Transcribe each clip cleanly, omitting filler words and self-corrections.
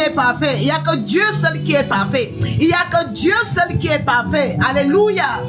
n'est parfait. Il n'y a que Dieu seul qui est parfait. Il n'y a que Dieu seul qui est parfait. Alléluia.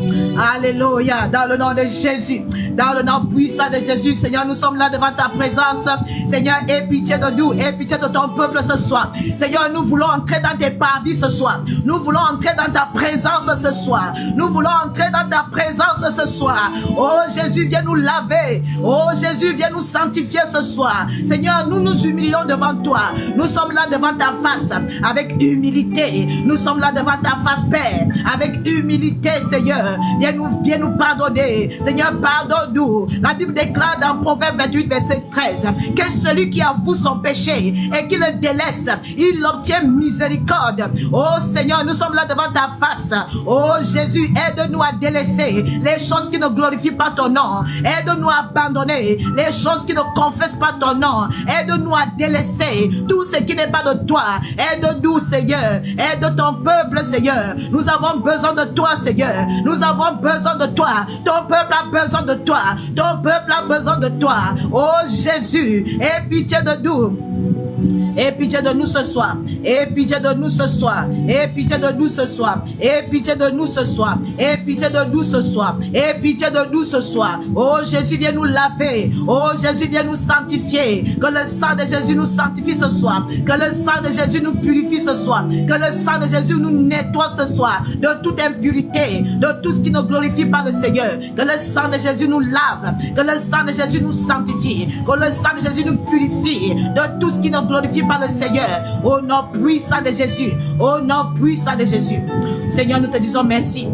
Alléluia. Dans le nom de Jésus. Dans le nom puissant de Jésus, Seigneur, nous sommes là devant ta présence. Seigneur, aie pitié de nous, aie pitié de ton peuple ce soir. Seigneur, nous voulons entrer dans tes parvis ce soir. Nous voulons entrer dans ta présence ce soir. Nous voulons entrer dans ta présence ce soir. Oh Jésus, viens nous laver. Oh Jésus, viens nous sanctifier ce soir. Seigneur, nous nous humilions devant toi. Nous sommes là devant ta face avec humilité. Nous sommes là devant ta face, Père, avec humilité, Seigneur. Viens nous pardonner. Seigneur, pardonne-nous. La Bible déclare dans Proverbe 28, verset 13, que celui qui avoue son péché et qui le délaisse, il obtient miséricorde. Oh Seigneur, nous sommes là devant ta face. Oh Jésus, aide-nous à délaisser les choses qui ne glorifient pas ton nom. Aide-nous à abandonner les choses qui ne confessent pas ton nom. Aide-nous à délaisser tout ce qui n'est pas de toi. Aide-nous, Seigneur. Aide ton peuple, Seigneur. Nous avons besoin de toi, Seigneur. Nous avons besoin de toi. Ton peuple a besoin de toi. Ton peuple a besoin de toi. Oh Jésus, aie pitié de nous. Aie pitié de nous ce soir. Aie pitié de nous ce soir. Aie pitié de nous ce soir. Aie pitié de nous ce soir. Aie pitié de nous ce soir. Aie pitié de nous ce soir. Oh Jésus, viens nous laver. Oh Jésus, viens nous sanctifier. Que le sang de Jésus nous sanctifie ce soir. Que le sang de Jésus nous purifie ce soir. Que le sang de Jésus nous nettoie ce soir de toute impurité, de tout ce qui ne glorifie pas le Seigneur. Que le sang de Jésus nous lave. Que le sang de Jésus nous sanctifie. Que le sang de Jésus nous purifie de tout ce qui ne glorifie pas le Seigneur. Au nom puissant de Jésus. Au nom puissant de Jésus. Seigneur, nous te disons merci.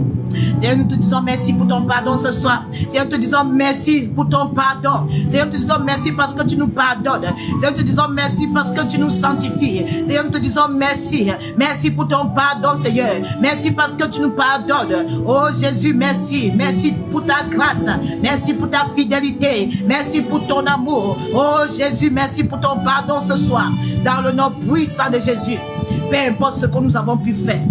Seigneur, nous te disons merci pour ton pardon ce soir. Seigneur, nous te disons merci pour ton pardon. Seigneur, nous te disons merci parce que tu nous pardonnes. Seigneur, nous te disons merci parce que tu nous sanctifies. Seigneur, nous te disons merci. Merci pour ton pardon, Seigneur. Merci parce que tu nous pardonnes. Oh Jésus, merci. Merci pour ta grâce. Merci pour ta fidélité. Merci pour ton amour. Oh Jésus, merci pour ton pardon ce soir. Dans le nom puissant de Jésus. Peu importe ce que nous avons pu faire.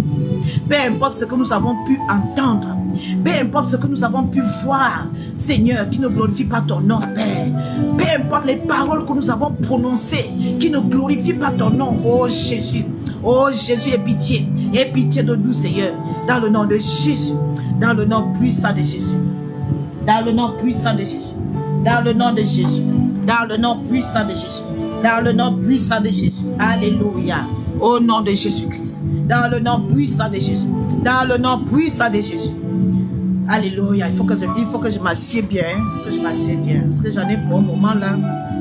Peu importe ce que nous avons pu entendre, peu importe ce que nous avons pu voir, Seigneur, qui ne glorifie pas ton nom, Père. Peu importe les paroles que nous avons prononcées, qui ne glorifient pas ton nom, oh Jésus. Oh Jésus, aie pitié. Aie pitié de nous, Seigneur. Dans le nom de Jésus. Dans le nom puissant de Jésus. Dans le nom puissant de Jésus. Dans le nom de Jésus. Dans le nom puissant de Jésus. Dans le nom puissant de Jésus. Alléluia. Au nom de Jésus-Christ. Dans le nom puissant de Jésus. Dans le nom puissant de Jésus. Alléluia. Il faut que je m'assieds bien. Il faut que je m'assieds bien. Parce que j'en ai pour un moment là.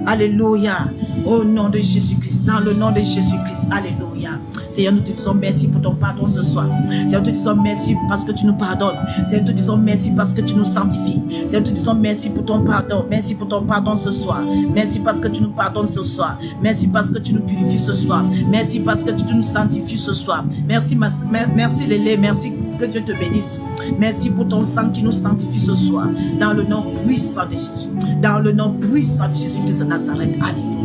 Alléluia. Au nom de Jésus-Christ. Dans le nom de Jésus-Christ. Alléluia. Seigneur, nous te disons merci pour ton pardon ce soir. Seigneur, nous te disons merci parce que tu nous pardonnes. Seigneur, nous te disons merci parce que tu nous sanctifies. Seigneur, nous te disons merci pour ton pardon. Merci pour ton pardon ce soir. Merci parce que tu nous pardonnes ce soir. Merci parce que tu nous purifies ce soir. Merci parce que tu nous sanctifies ce soir. Merci, merci Lélé. Merci, que Dieu te bénisse. Merci pour ton sang qui nous sanctifie ce soir. Dans le nom puissant de Jésus. Dans le nom puissant de Jésus de Nazareth. Alléluia.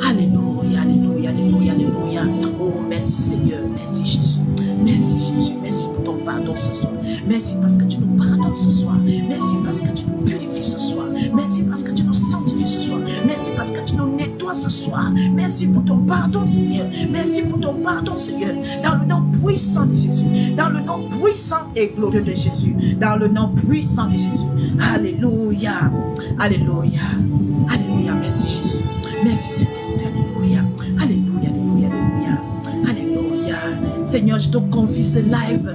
Alléluia, alléluia, alléluia, alléluia. Oh, merci Seigneur, merci Jésus. Merci Jésus, merci pour ton pardon ce soir. Merci parce que tu nous pardonnes ce soir. Merci parce que tu nous purifies ce soir. Merci parce que tu nous sanctifies ce soir. Merci parce que tu nous nettoies ce soir. Merci pour ton pardon Seigneur. Merci pour ton pardon Seigneur. Dans le nom puissant de Jésus. Dans le nom puissant et glorieux de Jésus. Dans le nom puissant de Jésus. Alléluia. Alléluia. Alléluia. Merci Jésus. Merci Saint-Esprit, alléluia, alléluia, alléluia, alléluia, alléluia. Seigneur, je te confie ce live.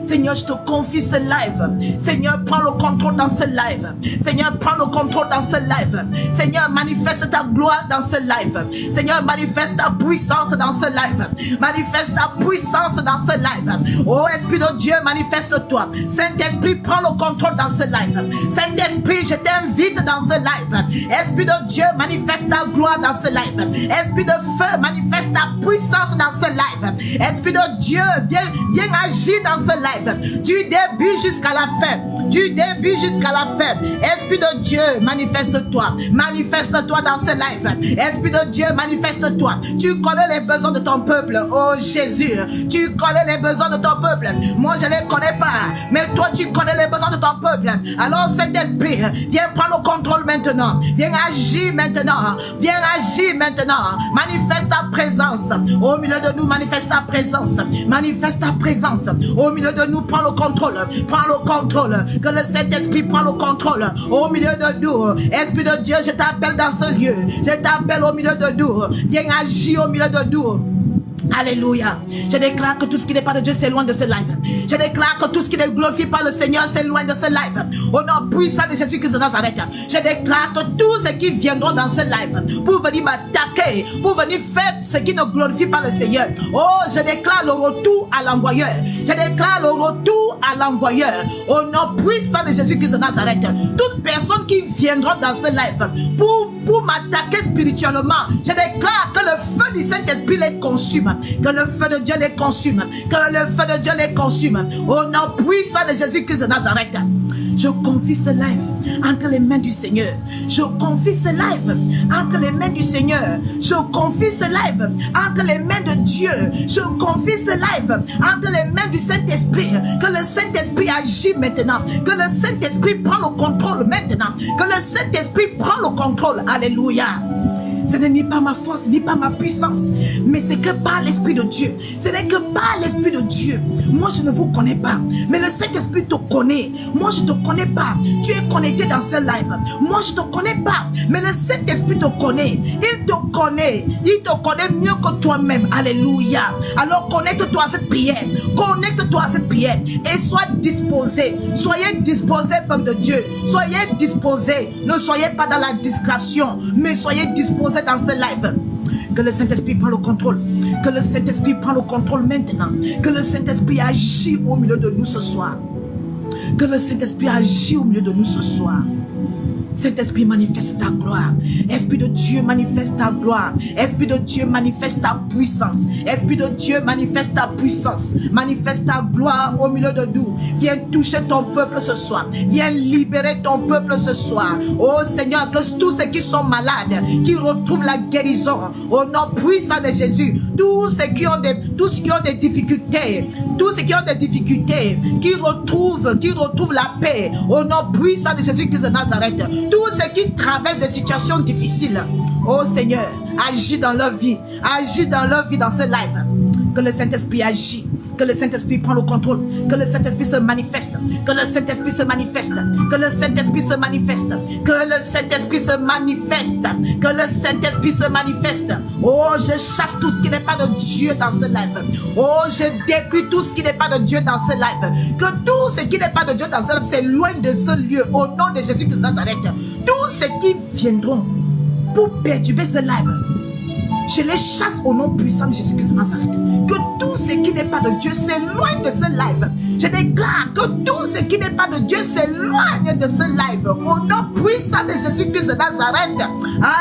Seigneur, je te confie ce live. Seigneur, prends le contrôle dans ce live. Seigneur, prends le contrôle dans ce live. Seigneur, manifeste ta gloire dans ce live. Seigneur, manifeste ta puissance dans ce live. Manifeste ta puissance dans ce live. Oh Esprit de Dieu, manifeste-toi. Saint-Esprit, prends le contrôle dans ce live. Saint-Esprit, je t'invite dans ce live. Esprit de Dieu, manifeste ta gloire dans ce live. Esprit de feu, manifeste ta puissance dans ce live. Esprit de Dieu, viens agir dans ce live, du début jusqu'à la fin, du début jusqu'à la fin. Esprit de Dieu, manifeste-toi, manifeste-toi dans ce live. Esprit de Dieu, manifeste-toi. Tu connais les besoins de ton peuple, oh Jésus, tu connais les besoins de ton peuple. Moi je ne les connais pas, mais toi tu connais les besoins de ton peuple. Alors Saint-Esprit, viens prendre le contrôle maintenant, viens agir maintenant, viens agir maintenant. Manifeste ta présence au milieu de nous, manifeste ta présence, manifeste ta présence au milieu de nous. Prends le contrôle, prends le contrôle. Que le Saint-Esprit prend le contrôle au milieu de nous. Esprit de Dieu, je t'appelle dans ce lieu, je t'appelle au milieu de nous. Viens agir au milieu de nous. Alléluia. Je déclare que tout ce qui n'est pas de Dieu c'est loin de ce live. Je déclare que tout ce qui ne glorifie pas le Seigneur c'est loin de ce live. Au nom puissant de Jésus-Christ de Nazareth, je déclare que tous ceux qui viendront dans ce live pour venir m'attaquer, pour venir faire ce qui ne glorifie pas le Seigneur, oh, je déclare le retour à l'envoyeur. Je déclare le retour à l'envoyeur. Au nom puissant de Jésus-Christ de Nazareth, toute personne qui viendra dans ce live pour m'attaquer spirituellement, je déclare que le feu du Saint-Esprit les consume, que le feu de Dieu les consume, que le feu de Dieu les consume. Au nom puissant de Jésus-Christ de Nazareth, je confie ce live entre les mains du Seigneur. Je confie ce live entre les mains du Seigneur. Je confie ce live entre les mains de Dieu. Je confie ce live entre les mains du Saint-Esprit. Que le Saint-Esprit agit maintenant. Que le Saint-Esprit prend le contrôle maintenant. Que le Saint-Esprit prend le contrôle. Alléluia. Ce n'est ni pas ma force, ni pas ma puissance, mais c'est que par l'Esprit de Dieu. Ce n'est que par l'Esprit de Dieu. Moi, je ne vous connais pas, mais le Saint-Esprit te connaît. Moi, je ne te connais pas. Tu es connecté dans ce live. Moi, je ne te connais pas, mais le Saint-Esprit te connaît. Il te connaît. Il te connaît mieux que toi-même. Alléluia. Alors, connecte-toi à cette prière. Connecte-toi à cette prière et sois disposé. Soyez disposés, peuple de Dieu. Soyez disposés. Ne soyez pas dans la discrétion, mais soyez disposés dans ce live. Que le Saint-Esprit prend le contrôle. Que le Saint-Esprit prend le contrôle maintenant. Que le Saint-Esprit agit au milieu de nous ce soir. Que le Saint-Esprit agit au milieu de nous ce soir. Saint-Esprit, manifeste ta gloire. Esprit de Dieu, manifeste ta gloire. Esprit de Dieu, manifeste ta puissance. Esprit de Dieu, manifeste ta puissance. Manifeste ta gloire au milieu de nous. Viens toucher ton peuple ce soir. Viens libérer ton peuple ce soir. Oh Seigneur, que tous ceux qui sont malades, qui retrouvent la guérison au nom puissant de Jésus. Tous ceux qui ont des difficultés, qui retrouvent la paix au nom puissant de Jésus-Christ de Nazareth. Tous ceux qui traversent des situations difficiles, oh Seigneur, agis dans leur vie, agis dans leur vie dans ce live. Que le Saint-Esprit agit, que le Saint-Esprit prend le contrôle, que le Saint-Esprit se manifeste, que le Saint-Esprit se manifeste, que le Saint-Esprit se manifeste, que le Saint-Esprit se manifeste, que le Saint-Esprit se manifeste. Oh, je chasse tout ce qui n'est pas de Dieu dans ce live. Oh, je détruis tout ce qui n'est pas de Dieu dans ce live. Que tout ce qui n'est pas de Dieu dans ce live s'éloigne de ce lieu au nom de Jésus-Christ de Nazareth. Tous ceux qui viendront pour perturber ce live, je les chasse au nom puissant de Jésus-Christ de Nazareth. Que tout ce qui n'est pas de Dieu s'éloigne de ce live. Je déclare que tout ce qui n'est pas de Dieu s'éloigne de ce live. Au nom puissant de Jésus-Christ de Nazareth.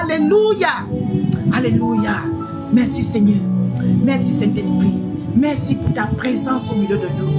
Alléluia. Alléluia. Merci Seigneur. Merci Saint-Esprit. Merci pour ta présence au milieu de nous.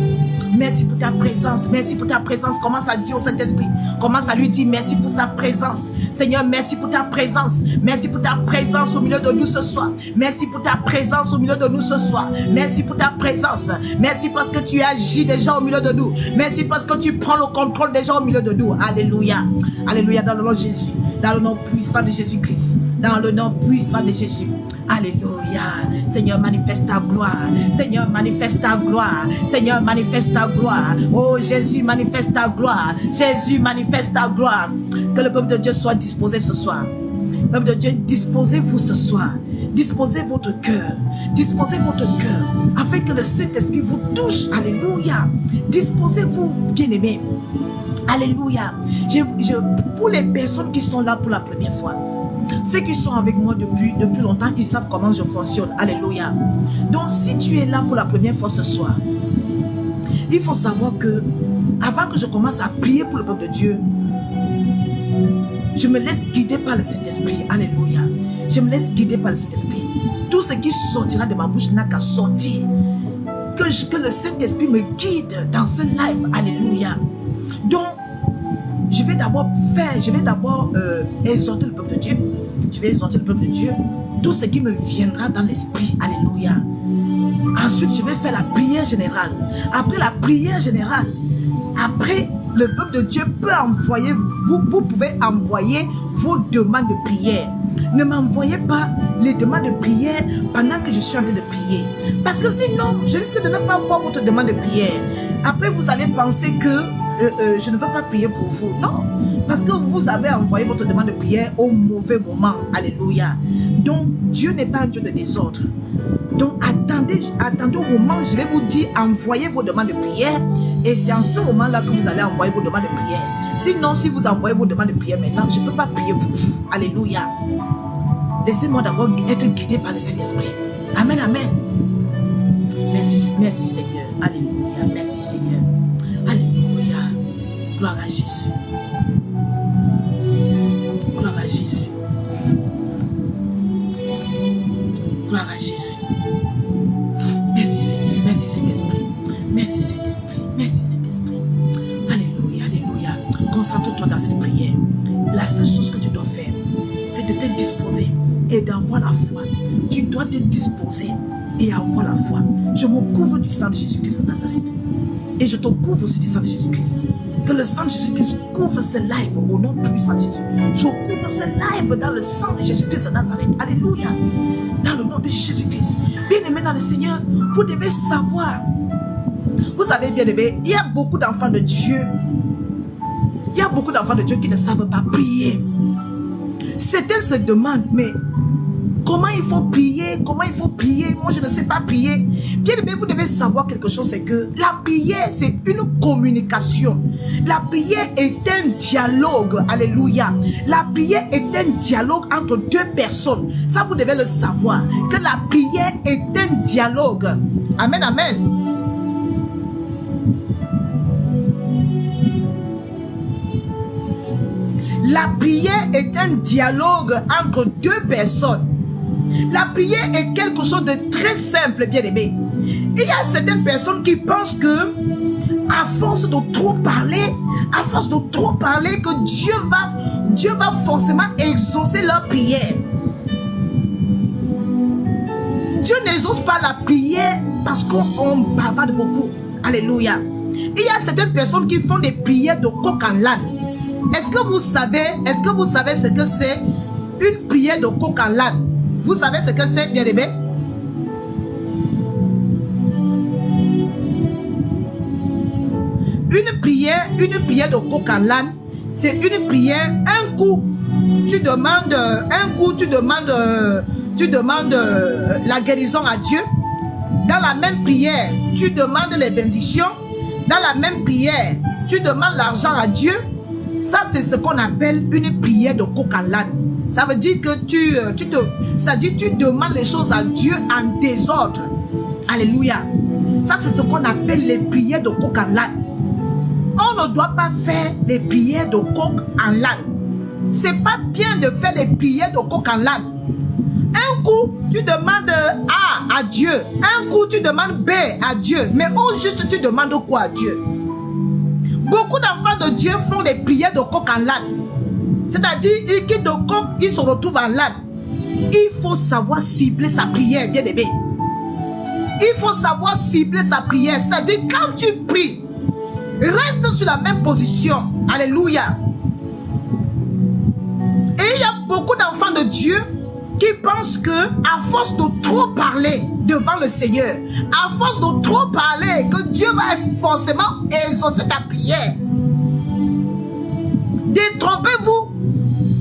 Merci pour ta présence. Merci pour ta présence. Commence à dire au Saint-Esprit. Commence à lui dire merci pour sa présence. Seigneur, merci pour ta présence. Merci pour ta présence au milieu de nous ce soir. Merci pour ta présence au milieu de nous ce soir. Merci pour ta présence. Merci parce que tu agis déjà au milieu de nous. Merci parce que tu prends le contrôle déjà au milieu de nous. Alléluia. Alléluia dans le nom de Jésus. Dans le nom puissant de Jésus-Christ. Dans le nom puissant de Jésus. Alléluia. Seigneur, manifeste ta gloire. Seigneur, manifeste ta gloire. Seigneur, manifeste ta gloire. Oh Jésus, manifeste ta gloire. Jésus, manifeste ta gloire. Que le peuple de Dieu soit disposé ce soir. Peuple de Dieu, disposez-vous ce soir. Disposez votre cœur. Disposez votre cœur. Afin que le Saint-Esprit vous touche. Alléluia. Disposez-vous, bien-aimés. Alléluia. Pour les personnes qui sont là pour la première fois, ceux qui sont avec moi depuis longtemps, ils savent comment je fonctionne. Alléluia. Donc si tu es là pour la première fois ce soir, il faut savoir que avant que je commence à prier pour le peuple de Dieu, je me laisse guider par le Saint-Esprit. Alléluia. Je me laisse guider par le Saint-Esprit. Tout ce qui sortira de ma bouche n'a qu'à sortir que le Saint-Esprit me guide dans ce live. Alléluia. Donc, je vais d'abord exhorter le peuple de Dieu. Je vais exhorter le peuple de Dieu. Tout ce qui me viendra dans l'esprit. Alléluia. Ensuite, je vais faire la prière générale. Après la prière générale, après, le peuple de Dieu peut envoyer, vous pouvez envoyer vos demandes de prière. Ne m'envoyez pas les demandes de prière pendant que je suis en train de prier. Parce que sinon, je risque de ne pas voir votre demande de prière. Après, vous allez penser que je ne veux pas prier pour vous. Non, parce que vous avez envoyé votre demande de prière au mauvais moment. Alléluia. Donc, Dieu n'est pas un Dieu de désordre. Donc, attendez au moment où je vais vous dire, envoyez vos demandes de prière. Et c'est en ce moment-là que vous allez envoyer vos demandes de prière. Sinon, si vous envoyez vos demandes de prière maintenant, je ne peux pas prier pour vous. Alléluia. Laissez-moi d'abord être guidé par le Saint-Esprit. Amen, amen. Merci, merci Seigneur. Alléluia. Merci Seigneur. Alléluia. Gloire à Jésus. Gloire à Jésus. Gloire à Jésus. Merci Seigneur. Merci Saint-Esprit. Merci Saint-Esprit. Merci Saint-Esprit. Alléluia. Alléluia. Concentre-toi dans cette prière. La seule chose que tu dois faire, c'est de te disposer et d'avoir la foi. Tu dois te disposer et avoir la foi. Je me couvre du sang de Jésus-Christ de Nazareth. Et je te couvre aussi du sang de Jésus-Christ. Que le sang de Jésus-Christ couvre ce live au nom puissant de Jésus. Je couvre ce live dans le sang de Jésus-Christ de Nazareth. Alléluia. Dans le nom de Jésus-Christ. Bien-aimés dans le Seigneur, vous devez savoir. Vous savez, bien-aimés, il y a beaucoup d'enfants de Dieu. Il y a beaucoup d'enfants de Dieu qui ne savent pas prier. Certains se demandent, mais comment il faut prier? Comment il faut prier? Moi, je ne sais pas prier. Bien aimé, vous devez savoir quelque chose, c'est que la prière, c'est une communication. La prière est un dialogue. Alléluia. La prière est un dialogue entre deux personnes. Ça, vous devez le savoir. Que la prière est un dialogue. Amen, amen. La prière est un dialogue entre deux personnes. La prière est quelque chose de très simple, bien aimé. Il y a certaines personnes qui pensent que, à force de trop parler, que Dieu va forcément exaucer leur prière. Dieu n'exauce pas la prière parce qu'on bavarde beaucoup. Alléluia. Il y a certaines personnes qui font des prières de coq en l'âne. Est-ce que vous savez ce que c'est une prière de coq en l'âne? Vous savez ce que c'est, bien aimé? Une prière de coq en l'âne, c'est une prière, un coup tu demandes la guérison à Dieu. Dans la même prière, tu demandes les bénédictions. Dans la même prière, tu demandes l'argent à Dieu. Ça, c'est ce qu'on appelle une prière de coq en l'âne. Ça veut dire que tu demandes les choses à Dieu en désordre. Alléluia. Ça, c'est ce qu'on appelle les prières de coq en l'âne. On ne doit pas faire les prières de coq en l'âne. C'est pas bien de faire les prières de coq en l'âne. Un coup, tu demandes A à Dieu. Un coup, tu demandes B à Dieu. Mais au juste, tu demandes quoi à Dieu? Beaucoup d'enfants de Dieu font des prières de coq en l'âne. C'est-à-dire, ils quittent le coq, ils se retrouvent en l'âne. Il faut savoir cibler sa prière, bien aimé. Il faut savoir cibler sa prière. C'est-à-dire, quand tu pries, reste sur la même position. Alléluia. Et il y a beaucoup d'enfants de Dieu qui pensent que, à force de trop parler devant le Seigneur, à force de trop parler, que Dieu va forcément exaucer ta prière. Détrompez-vous.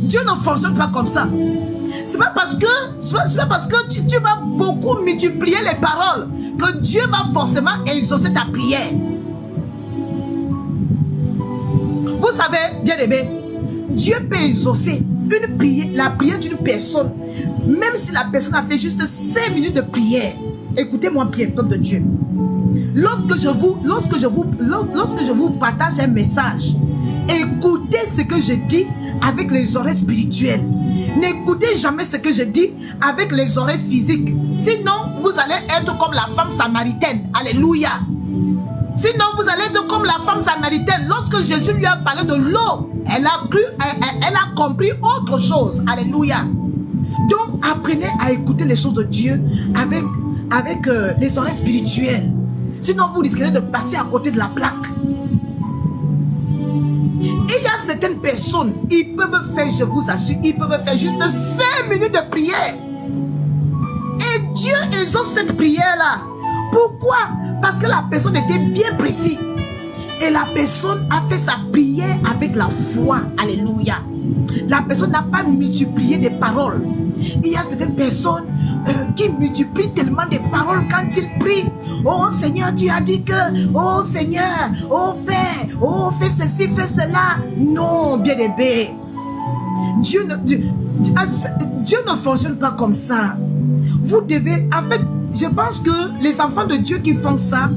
Dieu ne fonctionne pas comme ça. C'est pas parce que tu vas beaucoup multiplier les paroles que Dieu va forcément exaucer ta prière. Vous savez, bien aimé, Dieu peut exaucer la prière d'une personne, même si la personne a fait juste 5 minutes de prière. Écoutez-moi bien, peuple de Dieu. Lorsque je vous partage un message, écoutez ce que je dis avec les oreilles spirituelles. N'écoutez jamais ce que je dis avec les oreilles physiques. Sinon, vous allez être comme la femme samaritaine. Alléluia. Sinon, vous allez être comme la femme samaritaine. Lorsque Jésus lui a parlé de l'eau, elle a compris autre chose. Alléluia. Donc, apprenez à écouter les choses de Dieu avec les oreilles spirituelles. Sinon, vous risquerez de passer à côté de la plaque. Il y a certaines personnes, ils peuvent faire, je vous assure, ils peuvent faire juste 5 minutes de prière. Et Dieu exauce cette prière-là. Pourquoi? Parce que la personne était bien précise. Et la personne a fait sa prière avec la foi. Alléluia. La personne n'a pas multiplié des paroles. Il y a certaines personnes qui multiplient tellement des paroles quand ils prient. Oh Seigneur, tu as dit que, oh Seigneur, oh Père, oh fais ceci, fais cela. Non, bien-aimé. Dieu ne fonctionne pas comme ça. Vous devez, en fait, je pense que les enfants de Dieu qui font ça,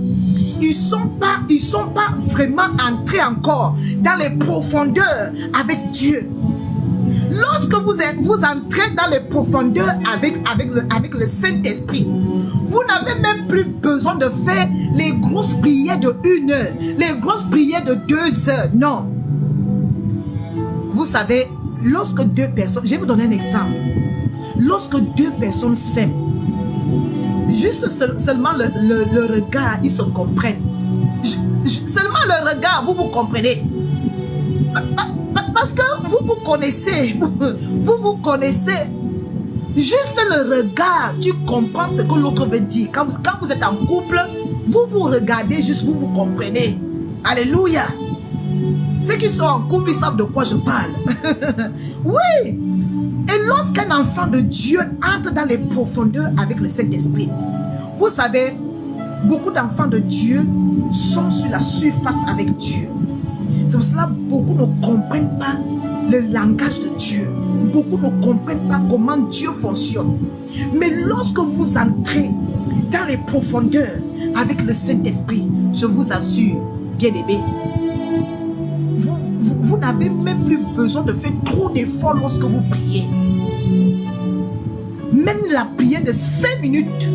ils sont pas vraiment entrés encore dans les profondeurs avec Dieu. Lorsque vous entrez dans les profondeurs avec le Saint-Esprit, vous n'avez même plus besoin de faire les grosses prières de 1 heure, les grosses prières de 2 heures. Non. Vous savez, lorsque 2 personnes, je vais vous donner un exemple. Lorsque 2 personnes s'aiment, juste seulement le regard, ils se comprennent. Seulement le regard, vous comprenez. Parce que vous connaissez. Vous connaissez. Juste le regard, tu comprends ce que l'autre veut dire. Quand vous êtes en couple, vous regardez juste, vous comprenez. Alléluia. Ceux qui sont en couple, ils savent de quoi je parle. Oui. Et lorsqu'un enfant de Dieu entre dans les profondeurs avec le Saint-Esprit, vous savez, beaucoup d'enfants de Dieu sont sur la surface avec Dieu. C'est pour cela que beaucoup ne comprennent pas le langage de Dieu. Beaucoup ne comprennent pas comment Dieu fonctionne. Mais lorsque vous entrez dans les profondeurs avec le Saint-Esprit, je vous assure, bien-aimé, vous n'avez même plus besoin de faire trop d'efforts lorsque vous priez. Même la prière de 5 minutes.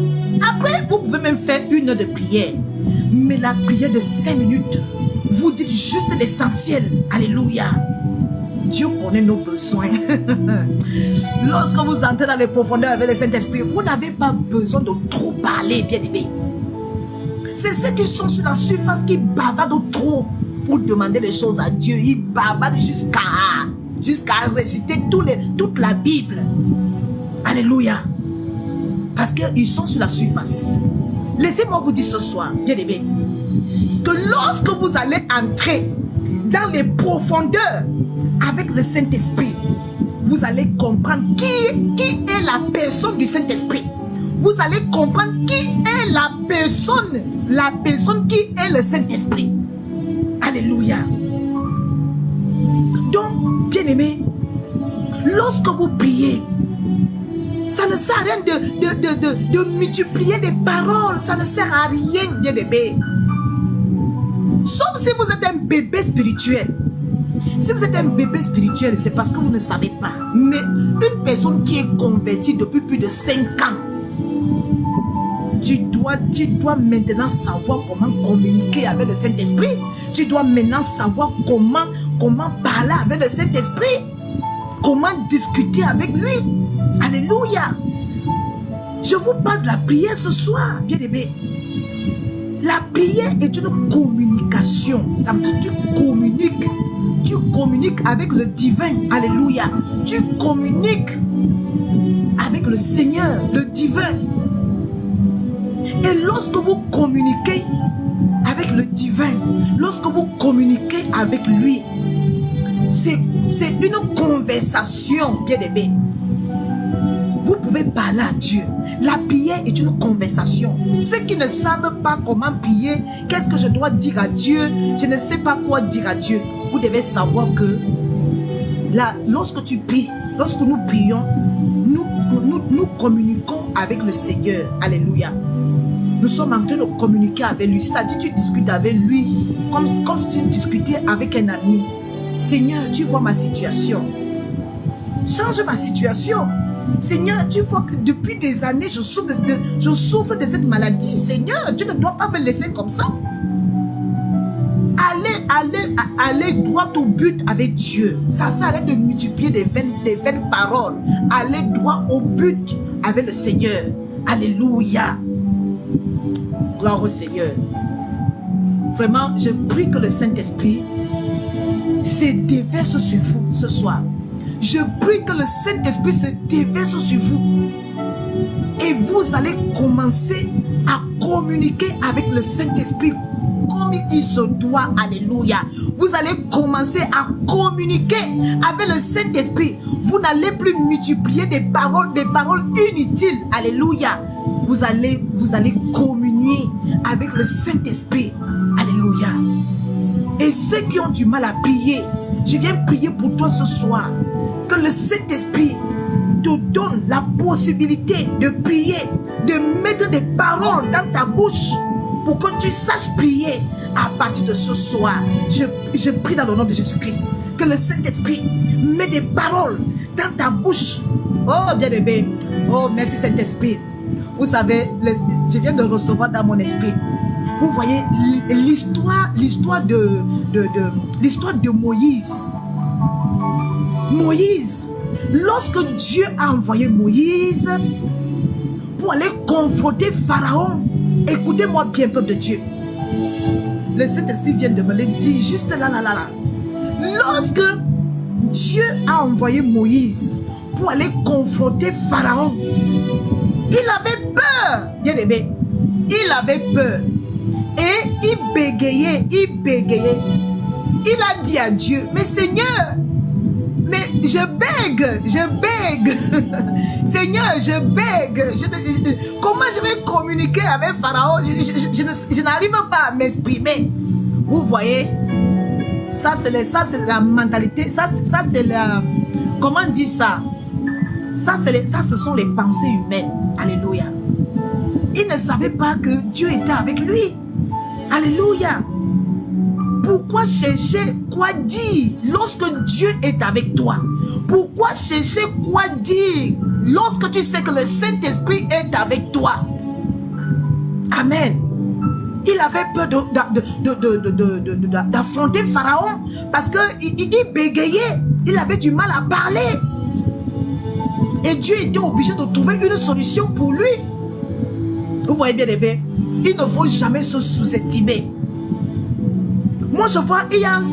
Après, vous pouvez même faire 1 heure de prière. Mais la prière de 5 minutes, vous dites juste l'essentiel. Alléluia. Dieu connaît nos besoins. Lorsque vous entrez dans les profondeurs avec le Saint-Esprit, vous n'avez pas besoin de trop parler, bien-aimés. C'est ceux qui sont sur la surface qui bavardent trop pour demander les choses à Dieu. Ils bavardent jusqu'à réciter toute la Bible. Alléluia. Parce qu'ils sont sur la surface. Laissez-moi vous dire ce soir, bien-aimés, que lorsque vous allez entrer dans les profondeurs avec le Saint-Esprit, vous allez comprendre qui est la personne du Saint-Esprit. Vous allez comprendre qui est la personne qui est le Saint-Esprit. Alléluia. Donc, bien-aimés, lorsque vous priez, ça ne sert à rien de multiplier des paroles. Ça ne sert à rien, bien-aimés. Sauf si vous êtes un bébé spirituel. Si vous êtes un bébé spirituel, c'est parce que vous ne savez pas. Mais une personne qui est convertie depuis plus de 5 ans, tu dois maintenant savoir comment communiquer avec le Saint-Esprit. Tu dois maintenant savoir comment parler avec le Saint-Esprit. Comment discuter avec lui. Alléluia. Je vous parle de la prière ce soir, bien-aimé. La prière est une communication. Ça veut dire que tu communiques. Tu communiques avec le divin. Alléluia. Tu communiques avec le Seigneur, le divin. Et lorsque vous communiquez avec le divin, lorsque vous communiquez avec lui, c'est une conversation, bien-aimé. Vous pouvez parler à Dieu. La prière est une conversation. Ceux qui ne savent pas comment prier, qu'est-ce que je dois dire à Dieu, je ne sais pas quoi dire à Dieu. Vous devez savoir que là, lorsque tu pries, lorsque nous prions, nous communiquons avec le Seigneur. Alléluia. Nous sommes en train de communiquer avec lui. C'est-à-dire tu discutes avec lui comme si tu discutais avec un ami. Seigneur, tu vois ma situation. Change ma situation. Seigneur, tu vois que depuis des années, je souffre de cette maladie. Seigneur, tu ne dois pas me laisser comme ça. Allez droit au but avec Dieu. Ça arrête de multiplier des vaines paroles. Allez droit au but avec le Seigneur. Alléluia. Gloire au Seigneur. Vraiment, je prie que le Saint-Esprit se déverse sur vous ce soir. Je prie que le Saint-Esprit se déverse sur vous. Et vous allez commencer à communiquer avec le Saint-Esprit comme il se doit. Alléluia. Vous allez commencer à communiquer avec le Saint-Esprit. Vous n'allez plus multiplier des paroles inutiles. Alléluia. Vous allez communier avec le Saint-Esprit. Alléluia. Et ceux qui ont du mal à prier, je viens prier pour toi ce soir. Que le Saint-Esprit te donne la possibilité de prier, de mettre des paroles dans ta bouche pour que tu saches prier à partir de ce soir. Je prie dans le nom de Jésus-Christ que le Saint-Esprit met des paroles dans ta bouche. Oh bien-aimé, oh merci Saint-Esprit. Vous savez, je viens de recevoir dans mon esprit. Vous voyez l'histoire de Moïse. Moïse, lorsque Dieu a envoyé Moïse pour aller confronter Pharaon, écoutez-moi bien, peuple de Dieu. Le Saint-Esprit vient de me le dire juste là. Lorsque Dieu a envoyé Moïse pour aller confronter Pharaon, il avait peur, bien aimé. Il avait peur. Et il bégayait. Il a dit à Dieu, mais Seigneur, mais je bègue. Seigneur, je bègue. Comment je vais communiquer avec Pharaon? Je n'arrive pas à m'exprimer. Vous voyez, ça c'est la mentalité. Ça c'est la... Comment dire ça? Ça ce sont les pensées humaines. Alléluia. Il ne savait pas que Dieu était avec lui. Alléluia. Pourquoi chercher quoi dire lorsque Dieu est avec toi? Pourquoi chercher quoi dire lorsque tu sais que le Saint-Esprit est avec toi? Amen. Il avait peur d'affronter Pharaon parce qu'il bégayait. Il avait du mal à parler. Et Dieu était obligé de trouver une solution pour lui. Vous voyez bien, les bébés, il ne faut jamais se sous-estimer. Moi, je vois, il y a un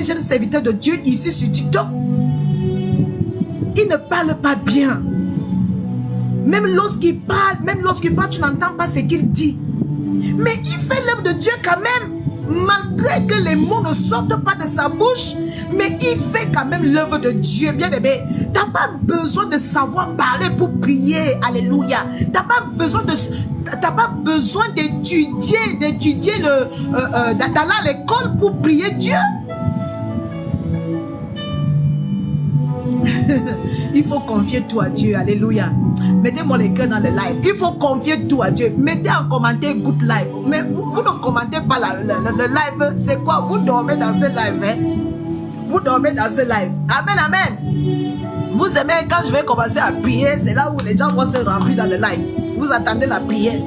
jeune serviteur de Dieu ici sur TikTok. Il ne parle pas bien. Même lorsqu'il parle, tu n'entends pas ce qu'il dit. Mais il fait l'œuvre de Dieu quand même. Malgré que les mots ne sortent pas de sa bouche, mais il fait quand même l'œuvre de Dieu. Bien aimé, tu n'as pas besoin de savoir parler pour prier. Alléluia. Tu n'as pas besoin d'étudier d'aller à l'école pour prier Dieu. Il faut confier tout à Dieu. Alléluia. Mettez-moi les cœurs dans le live. Il faut confier tout à Dieu. Mettez en commentaire good live. Mais vous ne commentez pas le live. C'est quoi? Vous dormez dans ce live. Hein? Vous dormez dans ce live. Amen, amen. Vous aimez quand je vais commencer à prier. C'est là où les gens vont se remplir dans le live. Vous attendez la prière.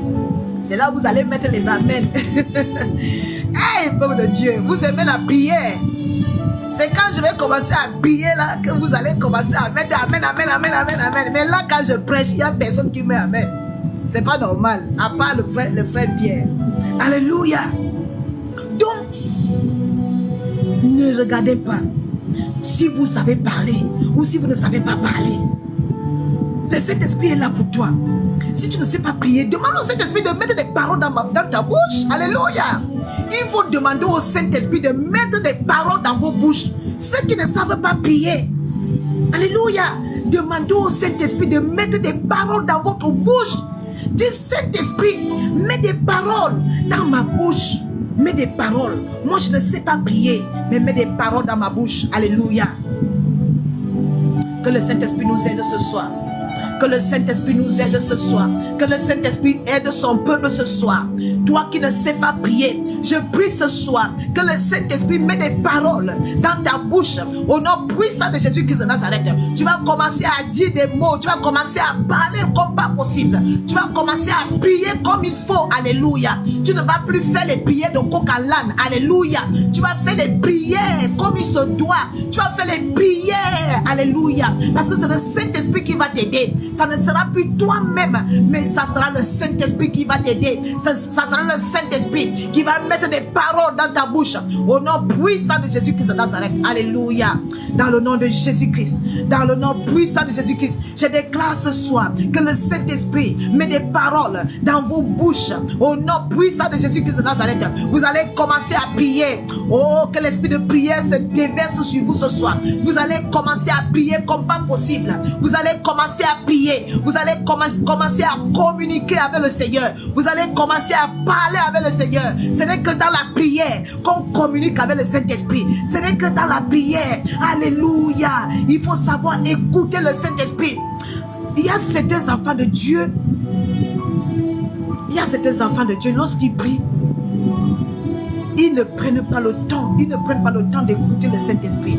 C'est là où vous allez mettre les amens. Hey, peuple de Dieu, vous aimez la prière. C'est quand je vais commencer à prier là que vous allez commencer à mettre amen, amen, amen, amen, amen. Mais là, quand je prêche, il n'y a personne qui met amen. C'est pas normal, à part le frère Pierre. Alléluia. Donc, ne regardez pas si vous savez parler ou si vous ne savez pas parler. Le Saint-Esprit est là pour toi. Si tu ne sais pas prier, demande au Saint-Esprit de mettre des paroles dans ta bouche. Alléluia. Il faut demander au Saint-Esprit de mettre des paroles dans vos bouches. Ceux qui ne savent pas prier. Alléluia. Demandez au Saint-Esprit de mettre des paroles dans votre bouche. Dis, Saint-Esprit, mets des paroles dans ma bouche. Mets des paroles. Moi, je ne sais pas prier, mais mets des paroles dans ma bouche. Alléluia. Que le Saint-Esprit nous aide ce soir. Que le Saint-Esprit nous aide ce soir. Que le Saint-Esprit aide son peuple ce soir. Toi qui ne sais pas prier, je prie ce soir que le Saint-Esprit met des paroles dans ta bouche. Au nom puissant de Jésus-Christ de Nazareth, tu vas commencer à dire des mots. Tu vas commencer à parler comme pas possible. Tu vas commencer à prier comme il faut. Alléluia. Tu ne vas plus faire les prières de coq à l'âne. Alléluia. Tu vas faire les prières comme il se doit. Tu vas faire les prières. Alléluia. Parce que c'est le Saint-Esprit qui va t'aider. Ça ne sera plus toi-même, mais ça sera le Saint-Esprit qui va t'aider. Ça sera le Saint-Esprit qui va mettre des paroles dans ta bouche. Au nom puissant de Jésus-Christ de Nazareth. Alléluia. Dans le nom de Jésus-Christ. Dans le nom puissant de Jésus-Christ. Je déclare ce soir que le Saint-Esprit met des paroles dans vos bouches. Au nom puissant de Jésus-Christ de Nazareth. Vous allez commencer à prier. Oh, que l'esprit de prière se déverse sur vous ce soir. Vous allez commencer à prier comme pas possible. Vous allez commencer à prier. Vous allez commencer à communiquer avec le Seigneur. Vous allez commencer à parler avec le Seigneur. Ce n'est que dans la prière qu'on communique avec le Saint-Esprit. Ce n'est que dans la prière. Alléluia. Il faut savoir écouter le Saint-Esprit. Il y a certains enfants de Dieu. Il y a certains enfants de Dieu, lorsqu'ils prient, ils ne prennent pas le temps. Ils ne prennent pas le temps d'écouter le Saint-Esprit.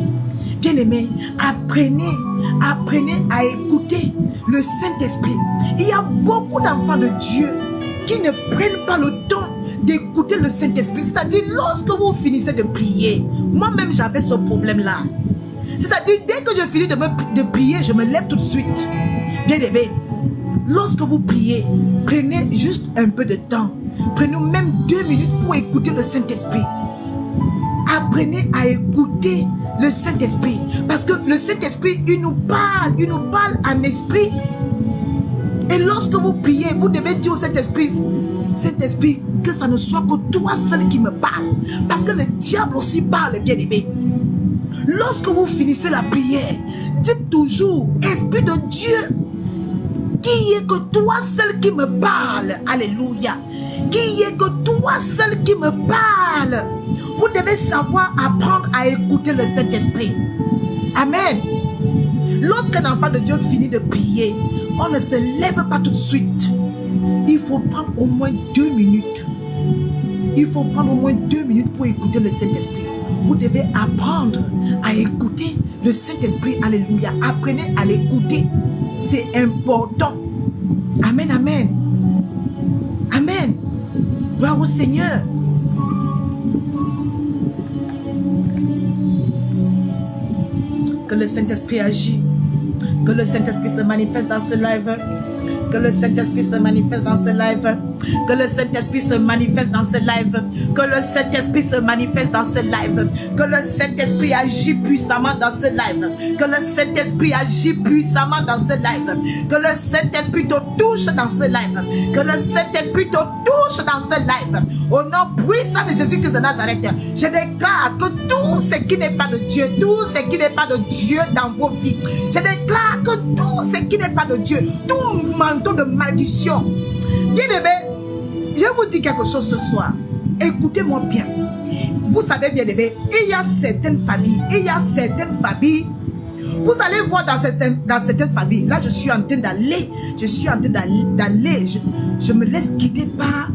Bien-aimés, apprenez à écouter le Saint-Esprit. Il y a beaucoup d'enfants de Dieu qui ne prennent pas le temps d'écouter le Saint-Esprit. C'est-à-dire, lorsque vous finissez de prier, moi-même j'avais ce problème-là. C'est-à-dire, dès que je finis de prier, je me lève tout de suite. Bien-aimés, lorsque vous priez, prenez juste un peu de temps. Prenez même 2 minutes pour écouter le Saint-Esprit. Apprenez à écouter le Saint-Esprit. Parce que le Saint-Esprit, il nous parle en esprit. Et lorsque vous priez, vous devez dire au Saint-Esprit, Saint-Esprit, que ça ne soit que toi seul qui me parle. Parce que le diable aussi parle, bien-aimé. Lorsque vous finissez la prière, dites toujours, Esprit de Dieu, qui est que toi seul qui me parle. Alléluia. Qui est que toi seul qui me parle. Vous devez savoir apprendre à écouter le Saint-Esprit. Amen. Lorsqu'un enfant de Dieu finit de prier, on ne se lève pas tout de suite. Il faut prendre au moins 2 minutes. Il faut prendre au moins 2 minutes pour écouter le Saint-Esprit. Vous devez apprendre à écouter le Saint-Esprit. Alléluia. Apprenez à l'écouter. C'est important. Amen, amen. Amen. Gloire au Seigneur. Que le Saint-Esprit agit. Que le Saint-Esprit se manifeste dans ce live. Que le Saint-Esprit se manifeste dans ce live. Que le Saint-Esprit se manifeste dans ce live. Que le Saint-Esprit se manifeste dans ce live. Que le Saint-Esprit agit puissamment dans ce live. Que le Saint-Esprit agit puissamment dans ce live. Que le Saint-Esprit te touche dans ce live. Que le Saint-Esprit te touche dans ce live. Au nom puissant de Jésus-Christ de Nazareth, je déclare que tout ce qui n'est pas de Dieu, tout ce qui n'est pas de Dieu dans vos vies, je déclare que tout ce qui n'est pas de Dieu, tout manteau de malédiction, bien-aimé, je vous dis quelque chose ce soir. Écoutez-moi bien. Vous savez, bien-aimé, il y a certaines familles, vous allez voir dans certaines familles, là je suis en train d'aller, je me laisse guider par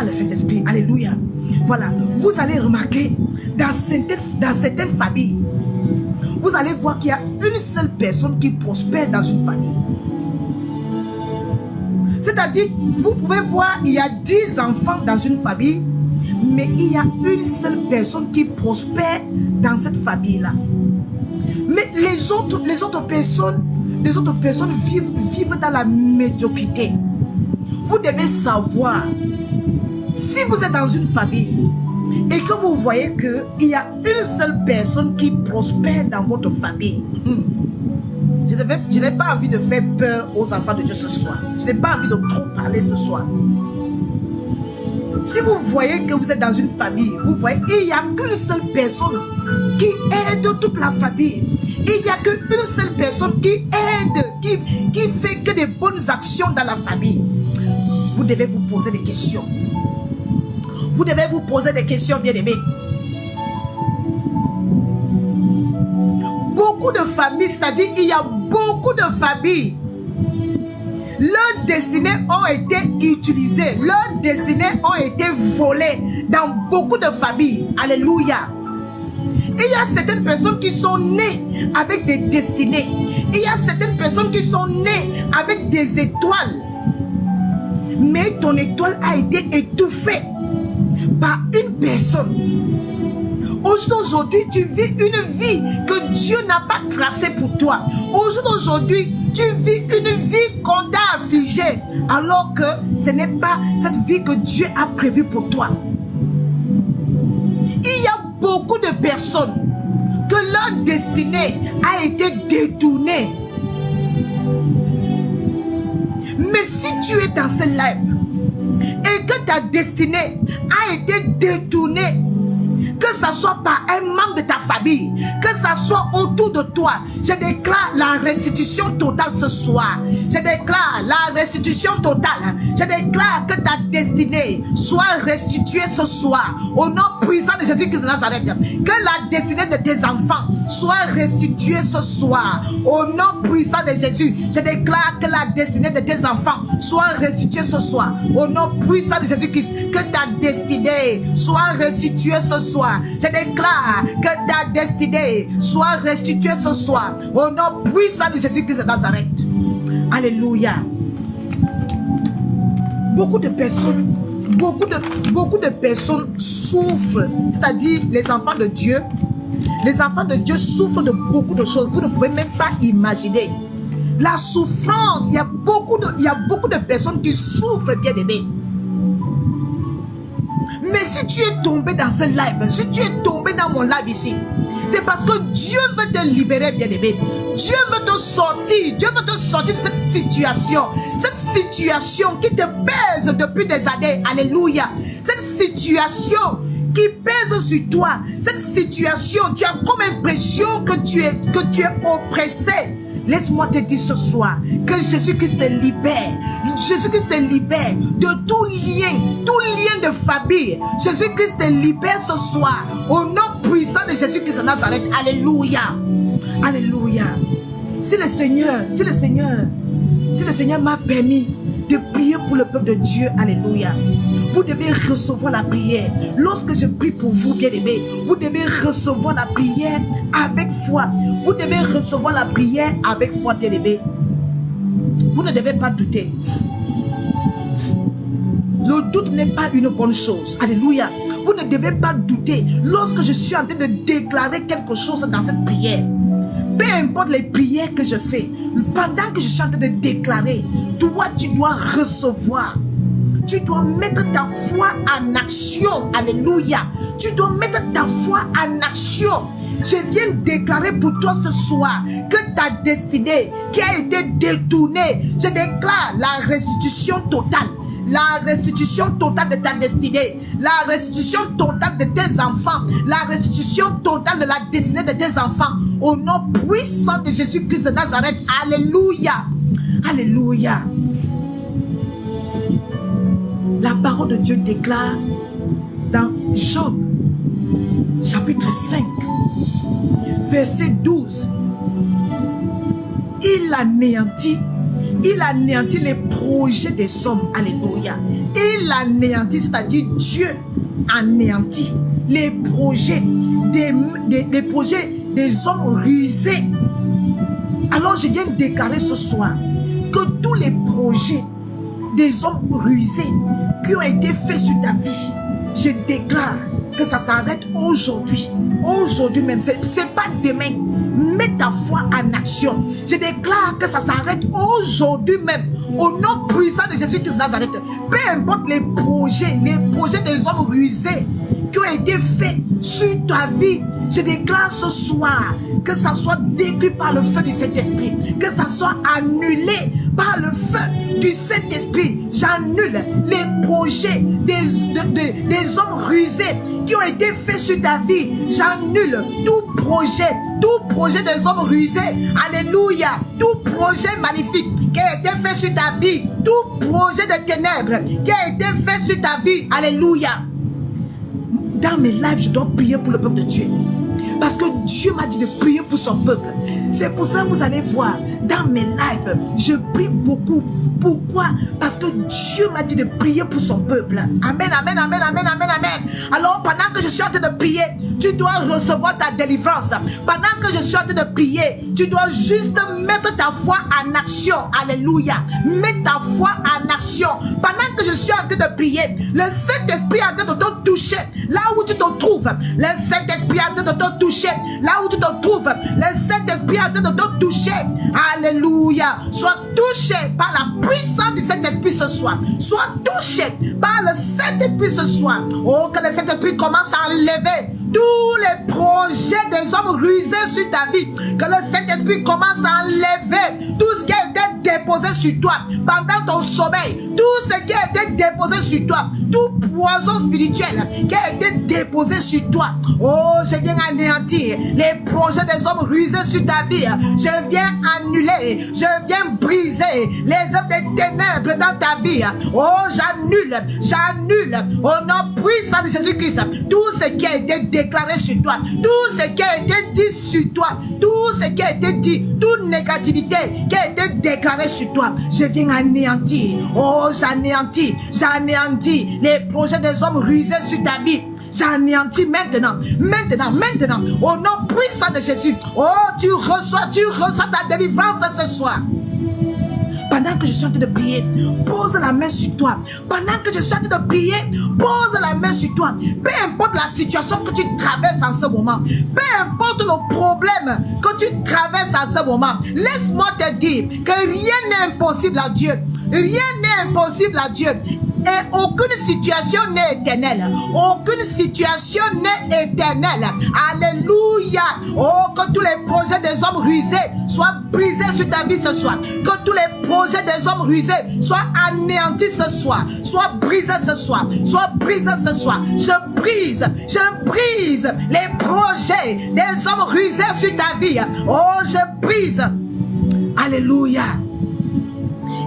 le Saint-Esprit. Alléluia. Voilà, vous allez remarquer, dans certaines familles, vous allez voir qu'il y a une seule personne qui prospère dans une famille. C'est-à-dire, vous pouvez voir, il y a 10 enfants dans une famille, mais il y a une seule personne qui prospère dans cette famille-là. Mais les autres personnes vivent dans la médiocrité. Vous devez savoir, si vous êtes dans une famille et que vous voyez qu'il y a une seule personne qui prospère dans votre famille, je n'ai pas envie de faire peur aux enfants de Dieu ce soir. Je n'ai pas envie de trop parler ce soir. Si vous voyez que vous êtes dans une famille, vous voyez qu'il n'y a qu'une seule personne qui aide toute la famille. Il n'y a qu'une seule personne qui aide, qui fait que des bonnes actions dans la famille. Vous devez vous poser des questions. Vous devez vous poser des questions, bien-aimés. Beaucoup de familles, c'est-à-dire il y a beaucoup de familles Leurs destinées ont été utilisées. Leurs destinées ont été volées dans beaucoup de familles. Alléluia. Il y a certaines personnes qui sont nées avec des destinées. Il y a certaines personnes qui sont nées avec des étoiles. Mais ton étoile a été étouffée par une personne. Aujourd'hui, tu vis une vie que Dieu n'a pas tracée pour toi. Aujourd'hui, tu vis une vie qu'on t'a affligée, alors que ce n'est pas cette vie que Dieu a prévue pour toi. Il y a beaucoup de personnes que leur destinée a été détournée. Mais si tu es dans ce live et que ta destinée a été détournée, que ce soit par un membre de ta famille, que ce soit autour de toi, je déclare la restitution totale ce soir. Je déclare la restitution totale. Je déclare que ta destinée soit restituée ce soir. Au nom puissant de Jésus-Christ de Nazareth. Que la destinée de tes enfants soit restituée ce soir. Au nom puissant de Jésus, je déclare que la destinée de tes enfants soit restituée ce soir. Au nom puissant de Jésus-Christ, que ta destinée soit restituée ce soir. Je déclare que ta destinée soit restituée ce soir. Au nom puissant de Jésus-Christ de Nazareth. Alléluia. Beaucoup de personnes souffrent, c'est-à-dire les enfants de Dieu. Les enfants de Dieu souffrent de beaucoup de choses. Vous ne pouvez même pas imaginer. La souffrance, il y a beaucoup de personnes qui souffrent, bien aimés. Mais si tu es tombé dans ce live, si tu es tombé dans mon live ici, c'est parce que Dieu veut te libérer, bien aimé. Dieu veut te sortir. Dieu veut te sortir de cette situation. Cette situation qui te pèse depuis des années. Alléluia. Cette situation qui pèse sur toi. Cette situation, tu as comme impression que tu es oppressé. Laisse-moi te dire ce soir que Jésus-Christ te libère. Jésus-Christ te libère de tout lien de famille. Jésus-Christ te libère ce soir. Au nom puissant de Jésus-Christ de Nazareth. Alléluia. Alléluia. Si le Seigneur m'a permis de prier pour le peuple de Dieu, alléluia. Vous devez recevoir la prière. Lorsque je prie pour vous, bien-aimés, vous devez recevoir la prière avec foi. Vous devez recevoir la prière avec foi, bien-aimés. Vous ne devez pas douter. Le doute n'est pas une bonne chose. Alléluia. Vous ne devez pas douter lorsque je suis en train de déclarer quelque chose dans cette prière. Peu importe les prières que je fais, pendant que je suis en train de déclarer, toi, tu dois recevoir. Tu dois mettre ta foi en action. Alléluia. Tu dois mettre ta foi en action. Je viens déclarer pour toi ce soir que ta destinée qui a été détournée, je déclare la restitution totale. La restitution totale de ta destinée, la restitution totale de tes enfants, la restitution totale de la destinée de tes enfants, au nom puissant de Jésus-Christ de Nazareth. Alléluia. Alléluia. La parole de Dieu déclare dans Job, chapitre 5, verset 12, il anéantit les projets des hommes. Alléluia. Il anéantit, c'est-à-dire Dieu anéantit les projets des projets des hommes rusés. Alors je viens déclarer ce soir que tous les projets des hommes rusés qui ont été faits sur ta vie, je déclare que ça s'arrête aujourd'hui. Aujourd'hui même, c'est pas demain. Mets ta foi en action. Je déclare que ça s'arrête aujourd'hui même. Au nom puissant de Jésus-Christ de Nazareth. Peu importe les projets des hommes rusés qui ont été faits sur ta vie, je déclare ce soir que ça soit détruit par le feu du Saint-Esprit, que ça soit annulé par le feu du Saint-Esprit. J'annule les projets des hommes rusés qui ont été faits sur ta vie. J'annule tout projet des hommes rusés. Alléluia. Tout projet magnifique qui a été fait sur ta vie, tout projet de ténèbres qui a été fait sur ta vie. Alléluia. Dans mes lives, je dois prier pour le peuple de Dieu. Parce que Dieu m'a dit de prier pour son peuple. C'est pour ça que vous allez voir, dans mes lives, je prie beaucoup. Pourquoi? Parce que Dieu m'a dit de prier pour son peuple. Amen, amen, amen, amen, amen, amen. Alors, pendant que je suis en train de prier, tu dois recevoir ta délivrance. Pendant que je suis en train de prier, tu dois juste mettre ta foi en action. Alléluia. Mets ta foi en action. Pendant que je suis en train de prier, le Saint-Esprit est en train de te toucher. Là où tu te trouves, le Saint-Esprit est en train de te toucher. Là où tu te trouves, le Saint-Esprit est en train de te toucher. Alléluia. Sois touché par la puissance du Saint-Esprit ce soir. Sois touché par le Saint-Esprit ce soir. Oh, que le Saint-Esprit commence à enlever tous les projets des hommes rusés sur ta vie. Que le Saint-Esprit commence à enlever tout ce qui a été déposé sur toi pendant ton sommeil. Tout ce qui a été déposé sur toi. Tout poison spirituel qui a été déposé sur toi. Oh, je viens anéantir les projets des hommes rusés sur ta vie. Je viens annuler, je viens briser les œuvres des ténèbres dans ta vie. Oh, j'annule au nom puissant de Jésus-Christ tout ce qui a été déclaré sur toi, tout ce qui a été dit sur toi, tout ce qui a été dit, toute négativité qui a été déclarée sur toi. Je viens anéantir. Oh, j'anéantis les projets des hommes rusés sur ta vie. J'anéantis maintenant, au nom puissant de Jésus. Oh, tu reçois ta délivrance ce soir. Pendant que je suis en train de prier, pose la main sur toi. Pendant que je suis en train de prier, pose la main sur toi. Peu importe la situation que tu traverses en ce moment, peu importe le problème que tu traverses en ce moment, laisse-moi te dire que rien n'est impossible à Dieu. Rien n'est impossible à Dieu. Et aucune situation n'est éternelle. Aucune situation n'est éternelle. Alléluia. Oh, que tous les projets des hommes rusés soient brisés sur ta vie ce soir. Que tous les projets des hommes rusés soient anéantis ce soir. Soient brisés ce soir. Soient brisés ce soir. Je brise les projets des hommes rusés sur ta vie. Oh, je brise. Alléluia.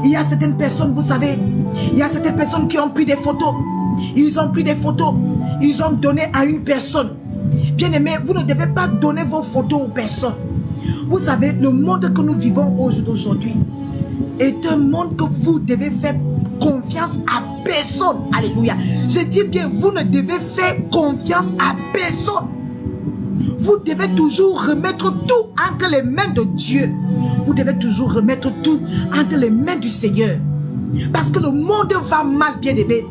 Il y a certaines personnes, vous savez, il y a certaines personnes qui ont pris des photos. Ils ont pris des photos. Ils ont donné à une personne. Bien aimé, vous ne devez pas donner vos photos aux personnes. Vous savez, le monde que nous vivons aujourd'hui est un monde que vous devez faire confiance à personne. Alléluia. Je dis bien, vous ne devez faire confiance à personne. Vous devez toujours remettre tout entre les mains de Dieu. Vous devez toujours remettre tout entre les mains du Seigneur. Parce que le monde va mal, bien aimé.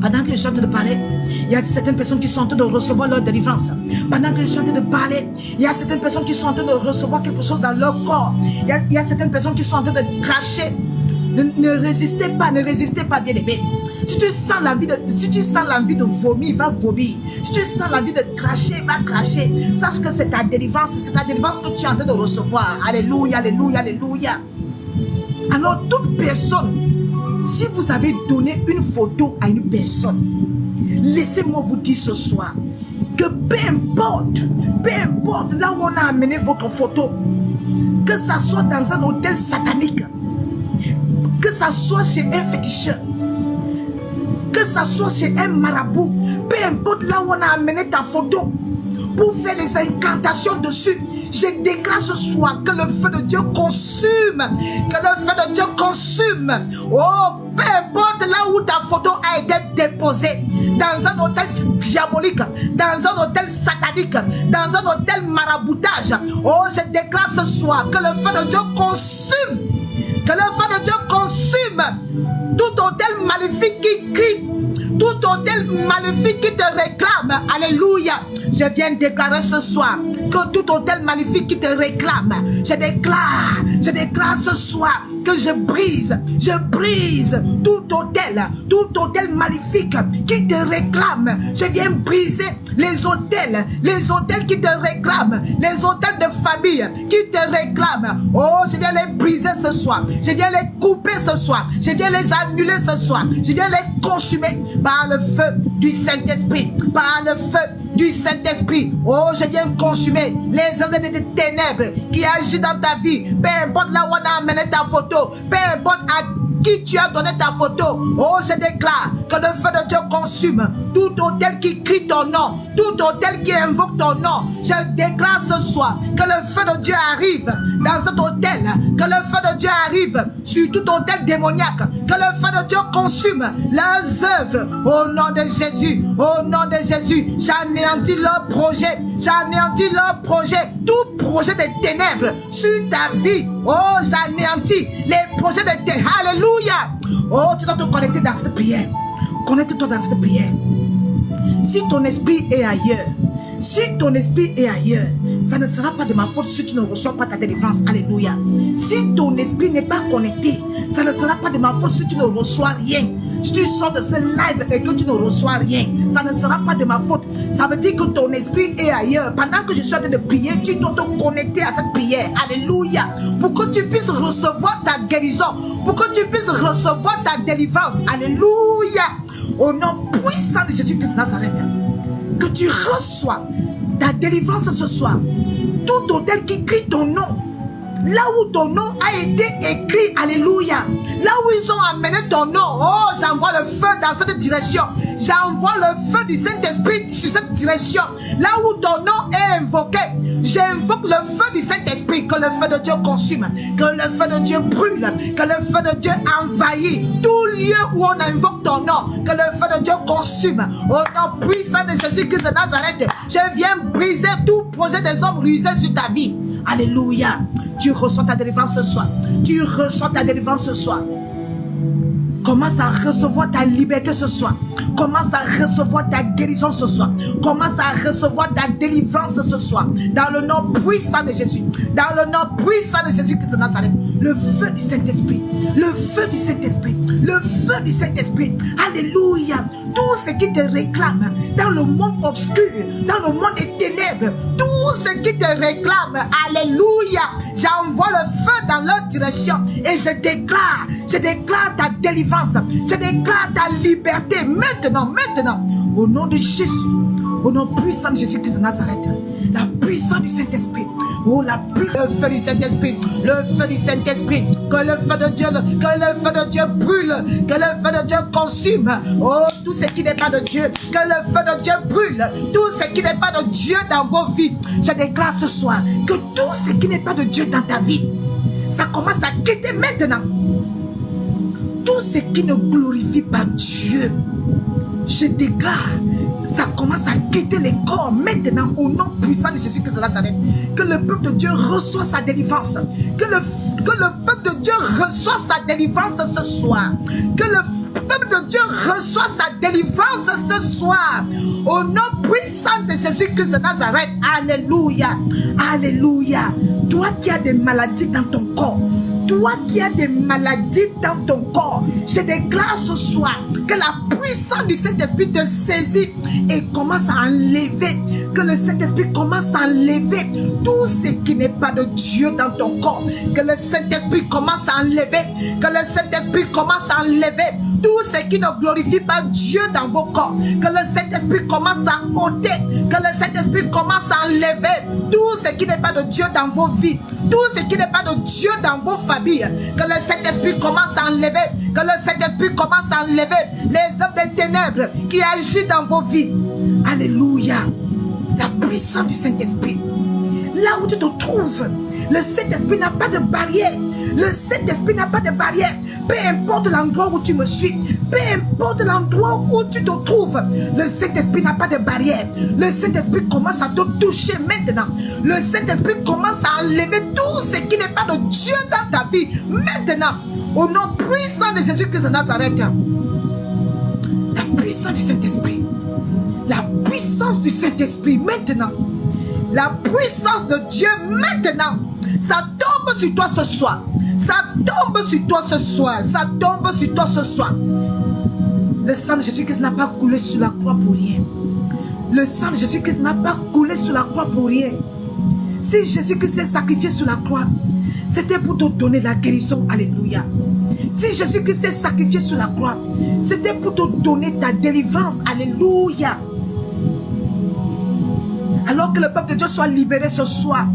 Pendant que je suis en train de parler, il y a certaines personnes qui sont en train de recevoir leur délivrance. Pendant que je suis en train de parler, il y a certaines personnes qui sont en train de recevoir quelque chose dans leur corps. Il y a certaines personnes qui sont en train de cracher. Ne résistez pas, bien aimé. Si tu sens l'envie de vomir, va vomir. Si tu sens l'envie de cracher, va cracher. Sache que c'est ta délivrance que tu es en train de recevoir. Alléluia, alléluia, alléluia. Alors, toute personne, si vous avez donné une photo à une personne, laissez-moi vous dire ce soir que peu importe là où on a amené votre photo, que ça soit dans un hôtel satanique, que ça soit chez un féticheur, que ça soit chez un marabout, peu importe là où on a amené ta photo pour faire les incantations dessus, je déclare ce soir que le feu de Dieu consume, oh, peu importe là où ta photo a été déposée, dans un hôtel diabolique, dans un hôtel satanique, dans un hôtel maraboutage, oh, je déclare ce soir que le feu de Dieu consume, tout hôtel maléfique qui crie, tout hôtel maléfique qui te réclame. Alléluia. Je viens déclarer ce soir que tout hôtel maléfique qui te réclame, je déclare ce soir que je brise tout hôtel maléfique qui te réclame. Je viens briser les hôtels qui te réclament, les hôtels de famille qui te réclament. Oh, je viens les briser ce soir, je viens les couper ce soir, je viens les annuler ce soir, je viens les consumer par le feu du Saint-Esprit, Oh, je viens consumer les œuvres des ténèbres qui agissent dans ta vie. Peu importe là où on a amené ta photo, peu importe à qui tu as donné ta photo. Oh, je déclare que le feu de Dieu consume tout hôtel qui crie ton nom, tout hôtel qui invoque ton nom, je déclare ce soir que le feu de Dieu arrive dans cet hôtel, que le feu de Dieu arrive sur tout hôtel démoniaque, que le feu de Dieu consume leurs œuvres au nom de Jésus, au nom de Jésus. J'anéantis leur projet, j'anéantis leur projet, tout projet des ténèbres sur ta vie. Oh, j'anéantis les projets des ténèbres. Alléluia. Oh, tu dois te connecter dans cette prière. Connecte-toi dans cette prière. Si ton esprit est ailleurs, si ton esprit est ailleurs, ça ne sera pas de ma faute si tu ne reçois pas ta délivrance. Alléluia. Si ton esprit n'est pas connecté, ça ne sera pas de ma faute si tu ne reçois rien. Si tu sors de ce live et que tu ne reçois rien, ça ne sera pas de ma faute. Ça veut dire que ton esprit est ailleurs. Pendant que je suis en train de prier, tu dois te connecter à cette prière. Alléluia. Pour que tu puisses recevoir ta guérison, pour que tu puisses recevoir ta délivrance. Alléluia. Au nom puissant de Jésus-Christ de Nazareth, que tu reçois ta délivrance ce soir. Tout hôtel qui crie ton nom, là où ton nom a été écrit, alléluia, là où ils ont amené ton nom, oh, j'envoie le feu dans cette direction, j'envoie le feu du Saint-Esprit sur cette direction, là où ton nom est invoqué, j'invoque le feu du Saint-Esprit, que le feu de Dieu consume, que le feu de Dieu brûle, que le feu de Dieu envahit tout lieu où on invoque ton nom, que le feu de Dieu consume. Au nom puissant de Jésus-Christ de Nazareth, je viens briser tout projet des hommes rusés sur ta vie. Alléluia. Tu reçois ta délivrance ce soir. Tu reçois ta délivrance ce soir. Commence à recevoir ta liberté ce soir. Commence à recevoir ta guérison ce soir. Commence à recevoir ta délivrance ce soir. Dans le nom puissant de Jésus. Dans le nom puissant de Jésus-Christ de Nazareth. Le feu du Saint-Esprit. Le feu du Saint-Esprit. Le feu du Saint-Esprit. Alléluia. Tout ce qui te réclame dans le monde obscur, dans le monde des ténèbres, tout ce qui te réclame, alléluia. J'envoie le feu dans leur direction et je déclare ta délivrance. Je déclare ta liberté maintenant, au nom de Jésus, au nom puissant de Jésus-Christ de Nazareth, la puissance du Saint-Esprit. Oh, la puissance, le feu du Saint-Esprit, le feu du Saint-Esprit, que le feu de Dieu brûle, que le feu de Dieu consume. Oh, tout ce qui n'est pas de Dieu, que le feu de Dieu brûle, tout ce qui n'est pas de Dieu dans vos vies. Je déclare ce soir que tout ce qui n'est pas de Dieu dans ta vie, ça commence à quitter maintenant. Tout ce qui ne glorifie pas Dieu, je déclare, ça commence à quitter les corps maintenant au nom puissant de Jésus-Christ de Nazareth. Que le peuple de Dieu reçoit sa délivrance. Que le peuple de Dieu reçoit sa délivrance ce soir. Que le peuple de Dieu reçoit sa délivrance ce soir. Au nom puissant de Jésus-Christ de Nazareth. Alléluia. Alléluia. Toi qui as des maladies dans ton corps, toi qui as des maladies dans ton corps, je déclare ce soir que la puissance du Saint-Esprit te saisit et commence à enlever, que le Saint-Esprit commence à enlever tout ce qui n'est pas de Dieu dans ton corps, que le Saint-Esprit commence à enlever, que le Saint-Esprit commence à enlever tout ce qui ne glorifie pas Dieu dans vos corps, que le Saint-Esprit commence à ôter, que le Saint-Esprit commence à enlever tout ce qui n'est pas de Dieu dans vos vies, tout ce qui n'est pas de Dieu dans vos familles, que le Saint-Esprit commence à enlever, que le Saint-Esprit commence à enlever les œuvres des ténèbres qui agissent dans vos vies. Alléluia. La puissance du Saint-Esprit. Là où tu te trouves, le Saint-Esprit n'a pas de barrière. Le Saint-Esprit n'a pas de barrière. Peu importe l'endroit où tu me suis, peu importe l'endroit où tu te trouves, le Saint-Esprit n'a pas de barrière. Le Saint-Esprit commence à te toucher maintenant. Le Saint-Esprit commence à enlever tout ce qui n'est pas de Dieu dans ta vie maintenant. Au nom puissant de Jésus-Christ de Nazareth. La puissance du Saint-Esprit. La puissance du Saint-Esprit maintenant. La puissance de Dieu maintenant. Ça tombe sur toi ce soir. Ça tombe sur toi ce soir. Ça tombe sur toi ce soir. Le sang de Jésus-Christ n'a pas coulé sur la croix pour rien. Le sang de Jésus-Christ n'a pas coulé sur la croix pour rien. Si Jésus-Christ s'est sacrifié sur la croix, c'était pour te donner la guérison. Alléluia. Si Jésus-Christ s'est sacrifié sur la croix, c'était pour te donner ta délivrance. Alléluia. Alors que le peuple de Dieu soit libéré ce soir.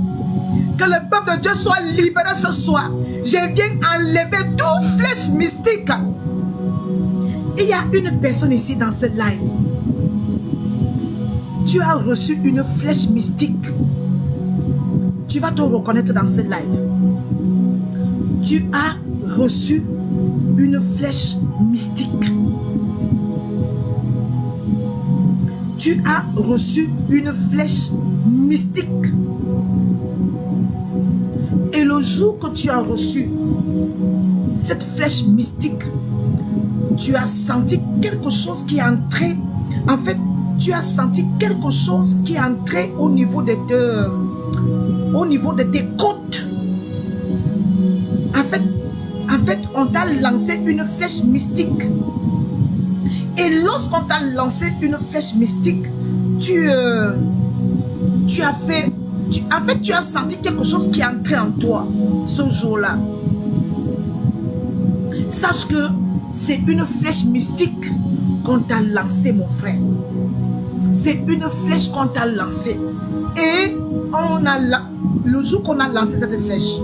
Que le peuple de Dieu soit libéré ce soir. Je viens enlever toute flèche mystique. Il y a une personne ici dans ce live. tu as reçu une flèche mystique. Tu vas te reconnaître dans ce live. Tu as reçu une flèche mystique. Tu as reçu une flèche mystique. Et le jour que tu as reçu cette flèche mystique, tu as senti quelque chose qui est entré. En fait, tu as senti quelque chose qui est entré au niveau de tes côtes. En fait, on t'a lancé une flèche mystique. Et lorsqu'on t'a lancé une flèche mystique, tu as senti quelque chose qui est entré en toi ce jour-là. Sache que c'est une flèche mystique qu'on t'a lancée, mon frère. C'est une flèche qu'on t'a lancée. Et le jour qu'on a lancé cette flèche,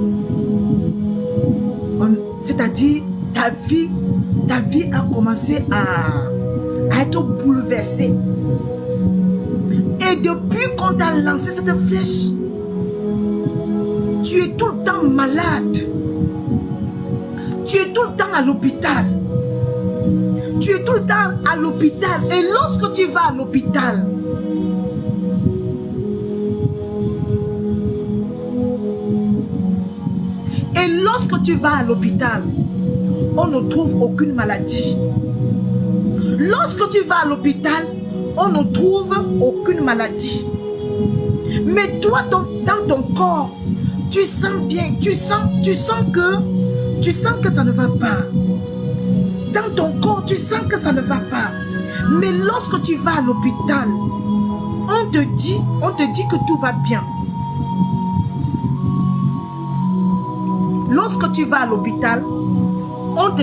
c'est-à-dire ta vie a commencé à être bouleversée. Et depuis qu'on t'a lancé cette flèche, tu es tout le temps malade. Tu es tout le temps à l'hôpital. Tu es tout le temps à l'hôpital. Et lorsque tu vas à l'hôpital, on ne trouve aucune maladie. Lorsque tu vas à l'hôpital, on ne trouve aucune maladie. Mais toi, dans ton corps, tu sens bien, tu sens que ça ne va pas. Dans ton corps, tu sens que ça ne va pas. Mais lorsque tu vas à l'hôpital, on te dit que tout va bien. Lorsque tu vas à l'hôpital, on te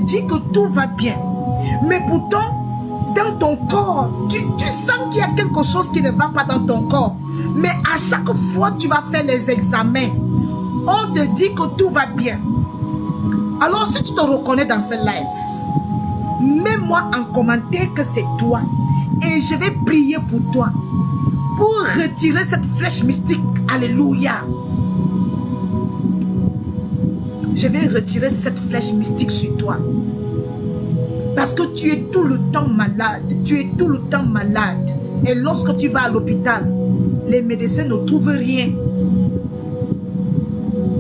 dit que tout va bien. Mais pourtant, dans ton corps, tu sens qu'il y a quelque chose qui ne va pas dans ton corps. Mais à chaque fois que tu vas faire les examens, on te dit que tout va bien. Alors si tu te reconnais dans ce live, mets-moi en commentaire que c'est toi. Et je vais prier pour toi. Pour retirer cette flèche mystique. Alléluia. Je vais retirer cette flèche mystique sur toi. Parce que tu es tout le temps malade. Tu es tout le temps malade. Et lorsque tu vas à l'hôpital, les médecins ne trouvent rien.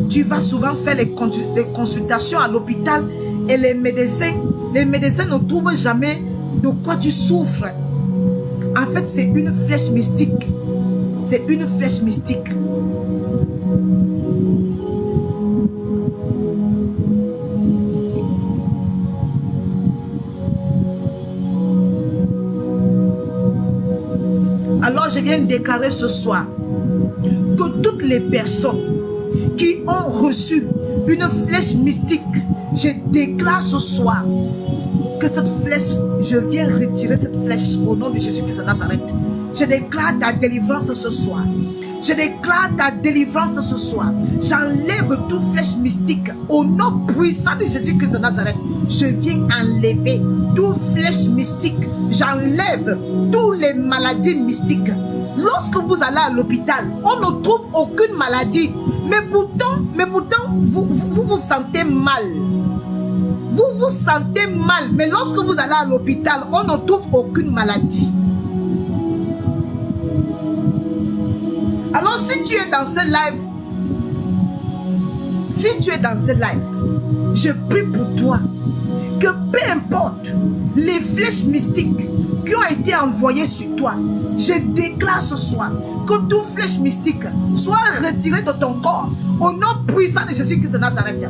Tu vas souvent faire les consultations à l'hôpital et les médecins ne trouvent jamais de quoi tu souffres. En fait, c'est une flèche mystique. C'est une flèche mystique. Alors, je viens de déclarer ce soir que toutes les personnes qui ont reçu une flèche mystique, je déclare ce soir que cette flèche, je viens retirer cette flèche au nom de Jésus-Christ de Nazareth. Je déclare ta délivrance ce soir. Je déclare ta délivrance ce soir. J'enlève toute flèche mystique au nom puissant de Jésus-Christ de Nazareth. Je viens enlever toute flèche mystique. J'enlève toutes les maladies mystiques. Lorsque vous allez à l'hôpital, on ne trouve aucune maladie. Mais pourtant, vous vous sentez mal. Vous vous sentez mal. Mais lorsque vous allez à l'hôpital, on ne trouve aucune maladie. Alors si tu es dans ce live, je prie pour toi que peu importe les flèches mystiques qui ont été envoyées sur toi, je déclare ce soir que toute flèche mystique soit retirée de ton corps au nom puissant de Jésus-Christ de Nazareth.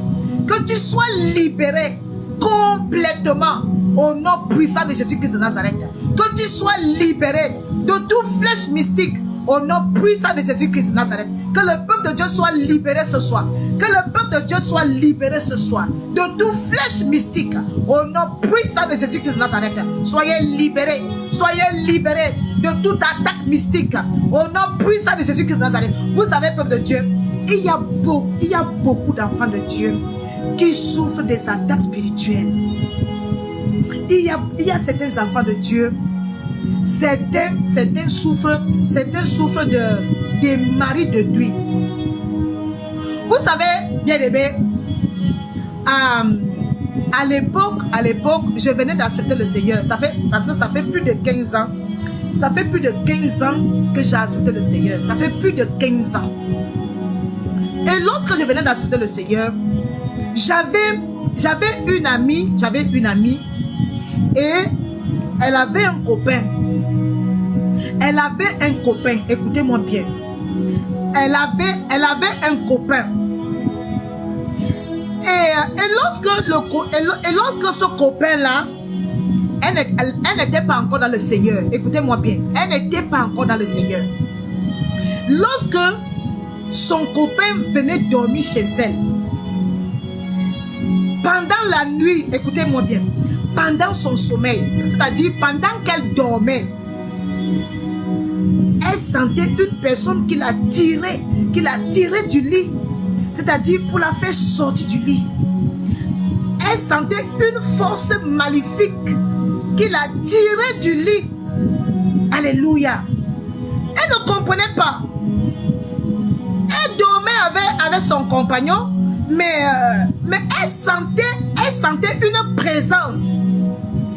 Que tu sois libéré complètement au nom puissant de Jésus-Christ de Nazareth. Que tu sois libéré de toute flèche mystique au nom puissant de Jésus-Christ de Nazareth. Que le peuple de Dieu soit libéré ce soir. Que le peuple de Dieu soit libéré ce soir de toute flèche mystique au nom puissant de Jésus-Christ de Nazareth. Soyez libérés. Soyez libérés de toute attaque mystique au nom puissant de Jésus-Christ de Nazareth. Vous savez, peuple de Dieu, il y a beaucoup d'enfants de Dieu qui souffrent des attaques spirituelles. Il y a certains enfants de Dieu, certains souffrent des maris de nuit. Vous savez, bien aimé, à l'époque, je venais d'accepter le Seigneur. Parce que ça fait plus de 15 ans. Ça fait plus de 15 ans que j'ai accepté le Seigneur. Ça fait plus de 15 ans. Et lorsque je venais d'accepter le Seigneur, j'avais une amie et elle avait un copain. Écoutez-moi bien. Elle avait un copain. Et lorsque ce copain-là, elle n'était pas encore dans le Seigneur. Écoutez-moi bien. Elle n'était pas encore dans le Seigneur. Lorsque son copain venait dormir chez elle, pendant la nuit, écoutez-moi bien, pendant son sommeil, c'est-à-dire pendant qu'elle dormait, elle sentait une personne qui l'a tirée du lit, c'est-à-dire pour la faire sortir du lit. Elle sentait une force maléfique qui l'a tirée du lit. Alléluia. Elle ne comprenait pas. Elle dormait avec son compagnon, mais elle sentait une présence.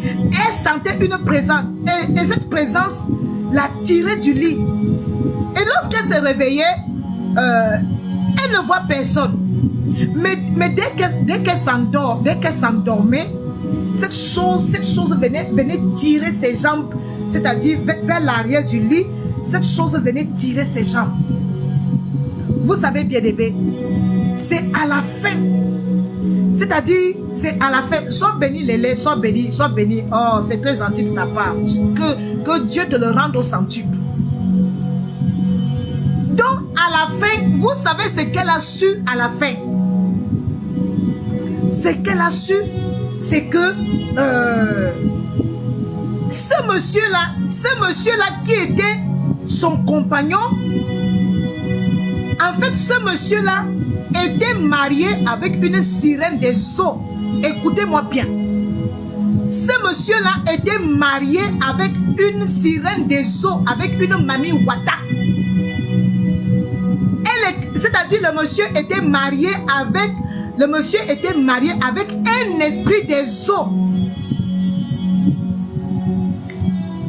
Elle sentait une présence. Et cette présence l'a tirée du lit. Et lorsqu'elle s'est réveillée, elle ne voit personne. Mais dès qu'elle s'endormait, cette chose venait tirer ses jambes, c'est-à-dire vers l'arrière du lit, cette chose venait tirer ses jambes. Vous savez bien aimé, c'est à la fin. C'est-à-dire, c'est à la fin. Sois béni, Lélé, sois béni. Oh, c'est très gentil de ta part. Que Dieu te le rende au centuple. Donc, à la fin, vous savez ce qu'elle a su à la fin. Ce qu'elle a su, c'est que ce monsieur-là qui était son compagnon, en fait, ce monsieur-là était marié avec une sirène des eaux. Écoutez-moi bien. Ce monsieur-là était marié avec une sirène des eaux, avec une mamie Wata. C'est-à-dire le monsieur était marié avec un esprit des eaux.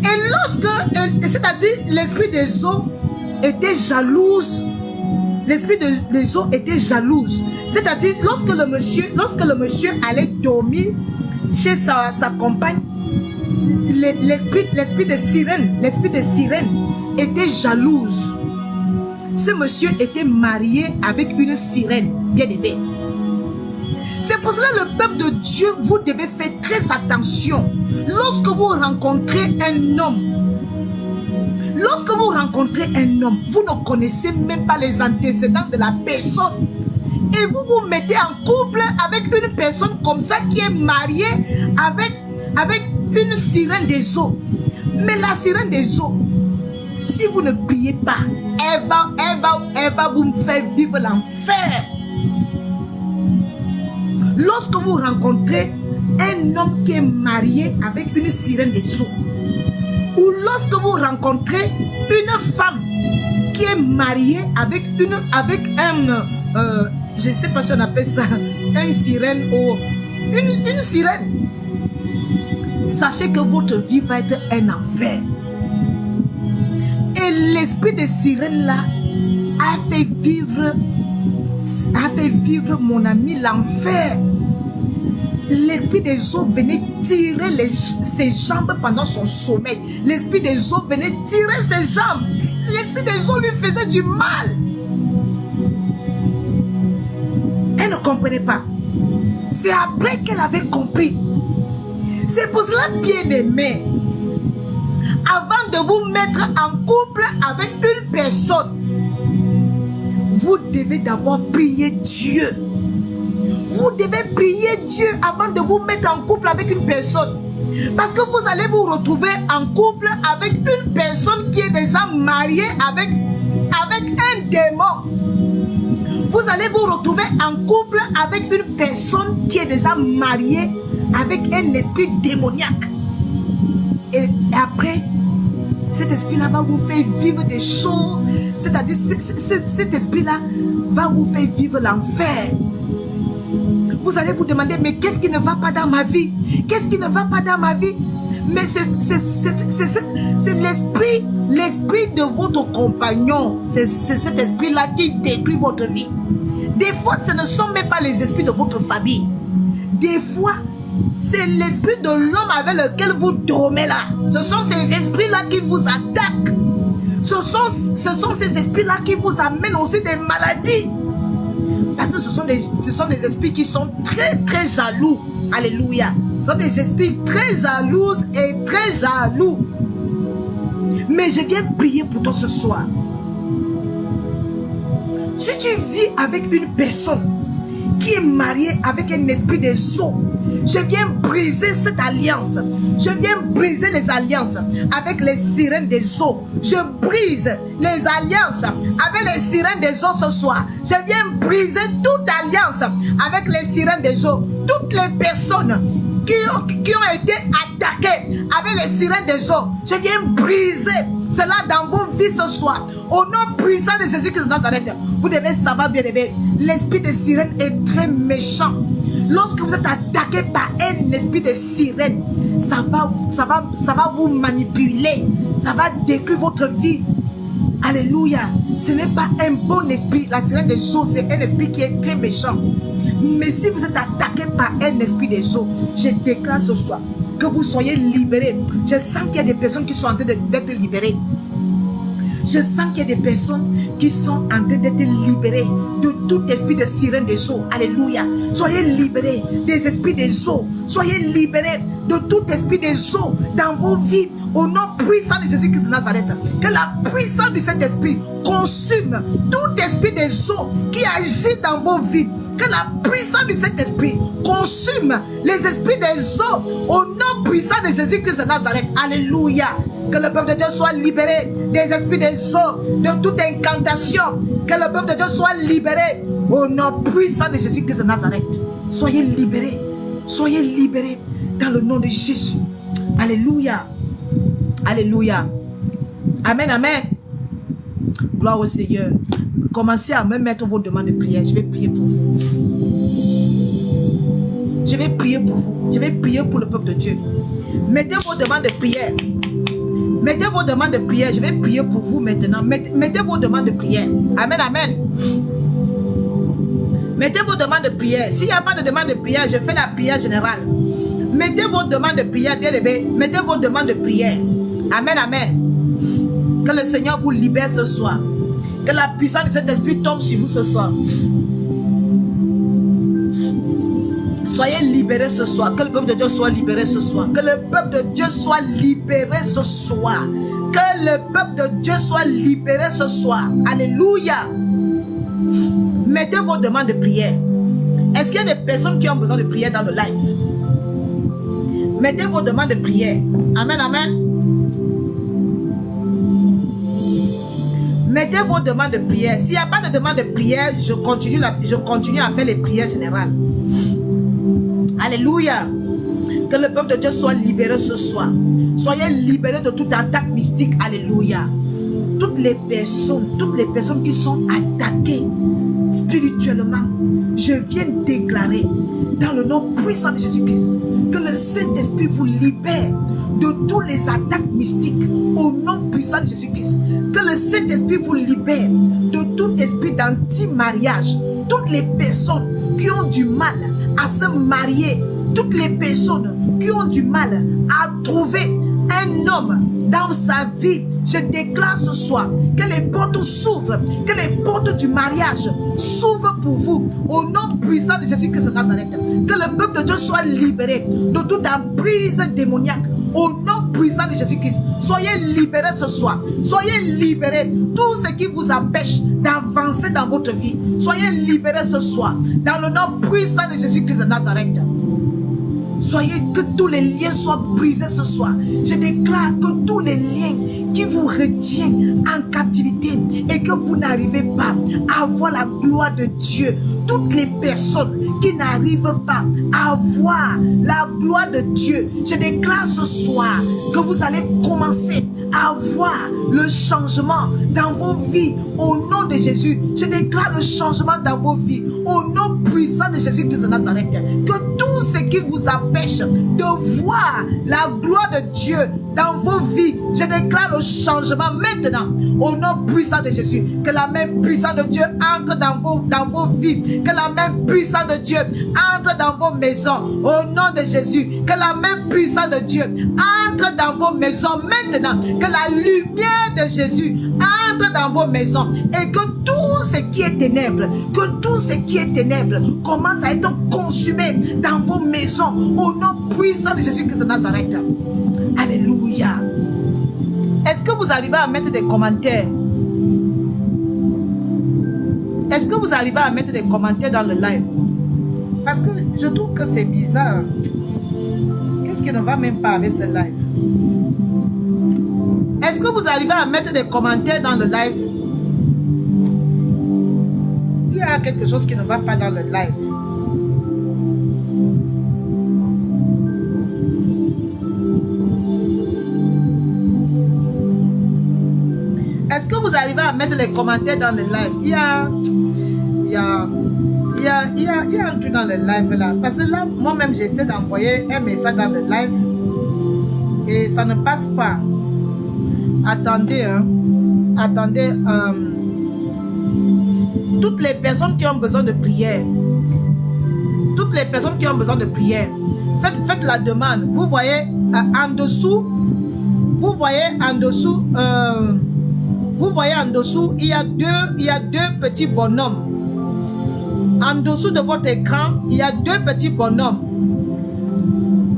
Et c'est-à-dire l'esprit des eaux était jalouse. L'esprit des eaux était jalouse. C'est-à-dire lorsque le monsieur allait dormir chez sa compagne, l'esprit de sirène était jalouse. Ce monsieur était marié avec une sirène, bien aimé. C'est pour cela le peuple de Dieu, vous devez faire très attention. Lorsque vous rencontrez un homme, vous ne connaissez même pas les antécédents de la personne. Et vous vous mettez en couple avec une personne comme ça qui est mariée avec une sirène des eaux. Mais la sirène des eaux, si vous ne priez pas, elle va vous faire vivre l'enfer. Lorsque vous rencontrez un homme qui est marié avec une sirène des eaux, ou lorsque vous rencontrez une femme qui est mariée avec un, je ne sais pas si on appelle ça, une sirène ou une sirène, sachez que votre vie va être un enfer. Et l'esprit de sirène là a fait vivre mon ami l'enfer. L'esprit des eaux venait tirer ses jambes pendant son sommeil. L'esprit des eaux venait tirer ses jambes. L'esprit des eaux lui faisait du mal. Elle ne comprenait pas. C'est après qu'elle avait compris. C'est pour cela, bien aimé, avant de vous mettre en couple avec une personne, vous devez d'abord prier Dieu. Vous devez prier Dieu avant de vous mettre en couple avec une personne. Parce que vous allez vous retrouver en couple avec une personne qui est déjà mariée avec un démon. Vous allez vous retrouver en couple avec une personne qui est déjà mariée avec un esprit démoniaque. Et après, Cet esprit-là va vous faire vivre des choses. C'est-à-dire, cet esprit-là va vous faire vivre l'enfer. Vous allez vous demander, mais qu'est-ce qui ne va pas dans ma vie? Qu'est-ce qui ne va pas dans ma vie? Mais c'est l'esprit de votre compagnon. C'est cet esprit-là qui détruit votre vie. Des fois, ce ne sont même pas les esprits de votre famille. Des fois, c'est l'esprit de l'homme avec lequel vous dormez là. Ce sont ces esprits-là qui vous attaquent. Ce sont ces esprits-là qui vous amènent aussi des maladies. Parce que ce sont des esprits qui sont très très jaloux. Alléluia. Ce sont des esprits très jaloux et très jaloux. Mais je viens prier pour toi ce soir. Si tu vis avec une personne qui est mariée avec un esprit des eaux, je viens briser cette alliance. Je viens briser les alliances avec les sirènes des eaux. Je brise les alliances avec les sirènes des eaux ce soir. Je viens briser toute alliance avec les sirènes des eaux. Toutes les personnes qui ont été attaquées avec les sirènes des eaux, je viens briser cela dans vos vies ce soir. Au nom puissant de Jésus-Christ de Nazareth, vous devez savoir, bien aimé, l'esprit de sirène est très méchant. Lorsque vous êtes attaqué par un esprit de sirène, ça va vous manipuler. Ça va détruire votre vie. Alléluia. Ce n'est pas un bon esprit. La sirène des eaux, c'est un esprit qui est très méchant. Mais si vous êtes attaqué par un esprit des eaux, je déclare ce soir que vous soyez libérés. Je sens qu'il y a des personnes qui sont en train d'être libérées. Je sens qu'il y a des personnes qui sont en train d'être libérées de tout esprit de sirène des eaux. Alléluia. Soyez libérés des esprits des eaux. Soyez libérés de tout esprit des eaux dans vos vies. Au nom puissant de Jésus-Christ de Nazareth. Que la puissance de cet esprit consume tout esprit des eaux qui agit dans vos vies. Que la puissance de cet esprit consume les esprits des eaux. Au nom puissant de Jésus-Christ de Nazareth. Alléluia. Que le peuple de Dieu soit libéré des esprits des eaux, de toute incantation. Que le peuple de Dieu soit libéré au nom puissant de Jésus-Christ de Nazareth. Soyez libérés. Soyez libérés dans le nom de Jésus. Alléluia. Alléluia. Amen, amen. Gloire au Seigneur. Commencez à me mettre vos demandes de prière. Je vais prier pour vous. Je vais prier pour vous. Je vais prier pour le peuple de Dieu. Mettez vos demandes de prière. Mettez vos demandes de prière. Je vais prier pour vous maintenant. Mettez vos demandes de prière. Amen, amen. Mettez vos demandes de prière. S'il n'y a pas de demande de prière, je fais la prière générale. Mettez vos demandes de prière, bien aimé. Mettez vos demandes de prière. Amen, amen. Que le Seigneur vous libère ce soir. Que la puissance de cet esprit tombe sur vous ce soir. Soyez libérés ce soir. Que le peuple de Dieu soit libéré ce soir. Que le peuple de Dieu soit libéré ce soir. Que le peuple de Dieu soit libéré ce soir. Alléluia. Mettez vos demandes de prière. Est-ce qu'il y a des personnes qui ont besoin de prière dans le live? Mettez vos demandes de prière. Amen, amen. Mettez vos demandes de prière. S'il n'y a pas de demande de prière, je continue à faire les prières générales. Alléluia. Que le peuple de Dieu soit libéré ce soir. Soyez libérés de toute attaque mystique. Alléluia. Toutes les personnes qui sont attaquées spirituellement, je viens déclarer dans le nom puissant de Jésus-Christ que le Saint-Esprit vous libère de toutes les attaques mystiques au nom puissant de Jésus-Christ. Que le Saint-Esprit vous libère de tout esprit d'anti-mariage. Toutes les personnes qui ont du mal à se marier, toutes les personnes qui ont du mal à trouver un homme dans sa vie, je déclare ce soir que les portes s'ouvrent, que les portes du mariage s'ouvrent pour vous au nom puissant de Jésus-Christ de Nazareth. Que le peuple de Dieu soit libéré de toute emprise démoniaque au nom puissant de Jésus-Christ. Soyez libérés ce soir. Soyez libérés. Tout ce qui vous empêche d'avancer dans votre vie, soyez libérés ce soir dans le nom puissant de Jésus-Christ de Nazareth. Soyez que tous les liens soient brisés ce soir. Je déclare que tous les liens qui vous retiennent en captivité et que vous n'arrivez pas à voir la gloire de Dieu. Toutes les personnes qui n'arrivent pas à voir la gloire de Dieu, je déclare ce soir que vous allez commencer avoir le changement dans vos vies. Au nom de Jésus, je déclare le changement dans vos vies. Au nom puissant de Jésus-Christ de Nazareth. Que tout ce qui vous empêche de voir la gloire de Dieu dans vos vies, je déclare le changement maintenant. Au nom puissant de Jésus. Que la main puissante de Dieu entre dans vos vies. Que la main puissante de Dieu entre dans vos maisons. Au nom de Jésus. Que la main puissante de Dieu entre dans vos maisons maintenant. Que la lumière de Jésus entre dans vos maisons. Et que tout ce qui est ténèbres, commence à être consumé dans vos maisons. Au nom puissant de Jésus-Christ de Nazareth. Alléluia. Est-ce que vous arrivez à mettre des commentaires? Est-ce que vous arrivez à mettre des commentaires dans le live? Parce que je trouve que c'est bizarre. Qu'est-ce qui ne va même pas avec ce live? Est-ce que vous arrivez à mettre des commentaires dans le live? Il y a quelque chose qui ne va pas dans le live. Est-ce que vous arrivez à mettre les commentaires dans le live? Il y a un truc dans le live là. Parce que là, moi-même, j'essaie d'envoyer un message dans le live. Et ça ne passe pas. Attendez, hein. Attendez. Toutes les personnes qui ont besoin de prière. Toutes les personnes qui ont besoin de prière. Faites la demande. Vous voyez en dessous. Vous voyez en dessous. Vous voyez en dessous, il y a deux petits bonhommes. En dessous de votre écran, il y a deux petits bonhommes.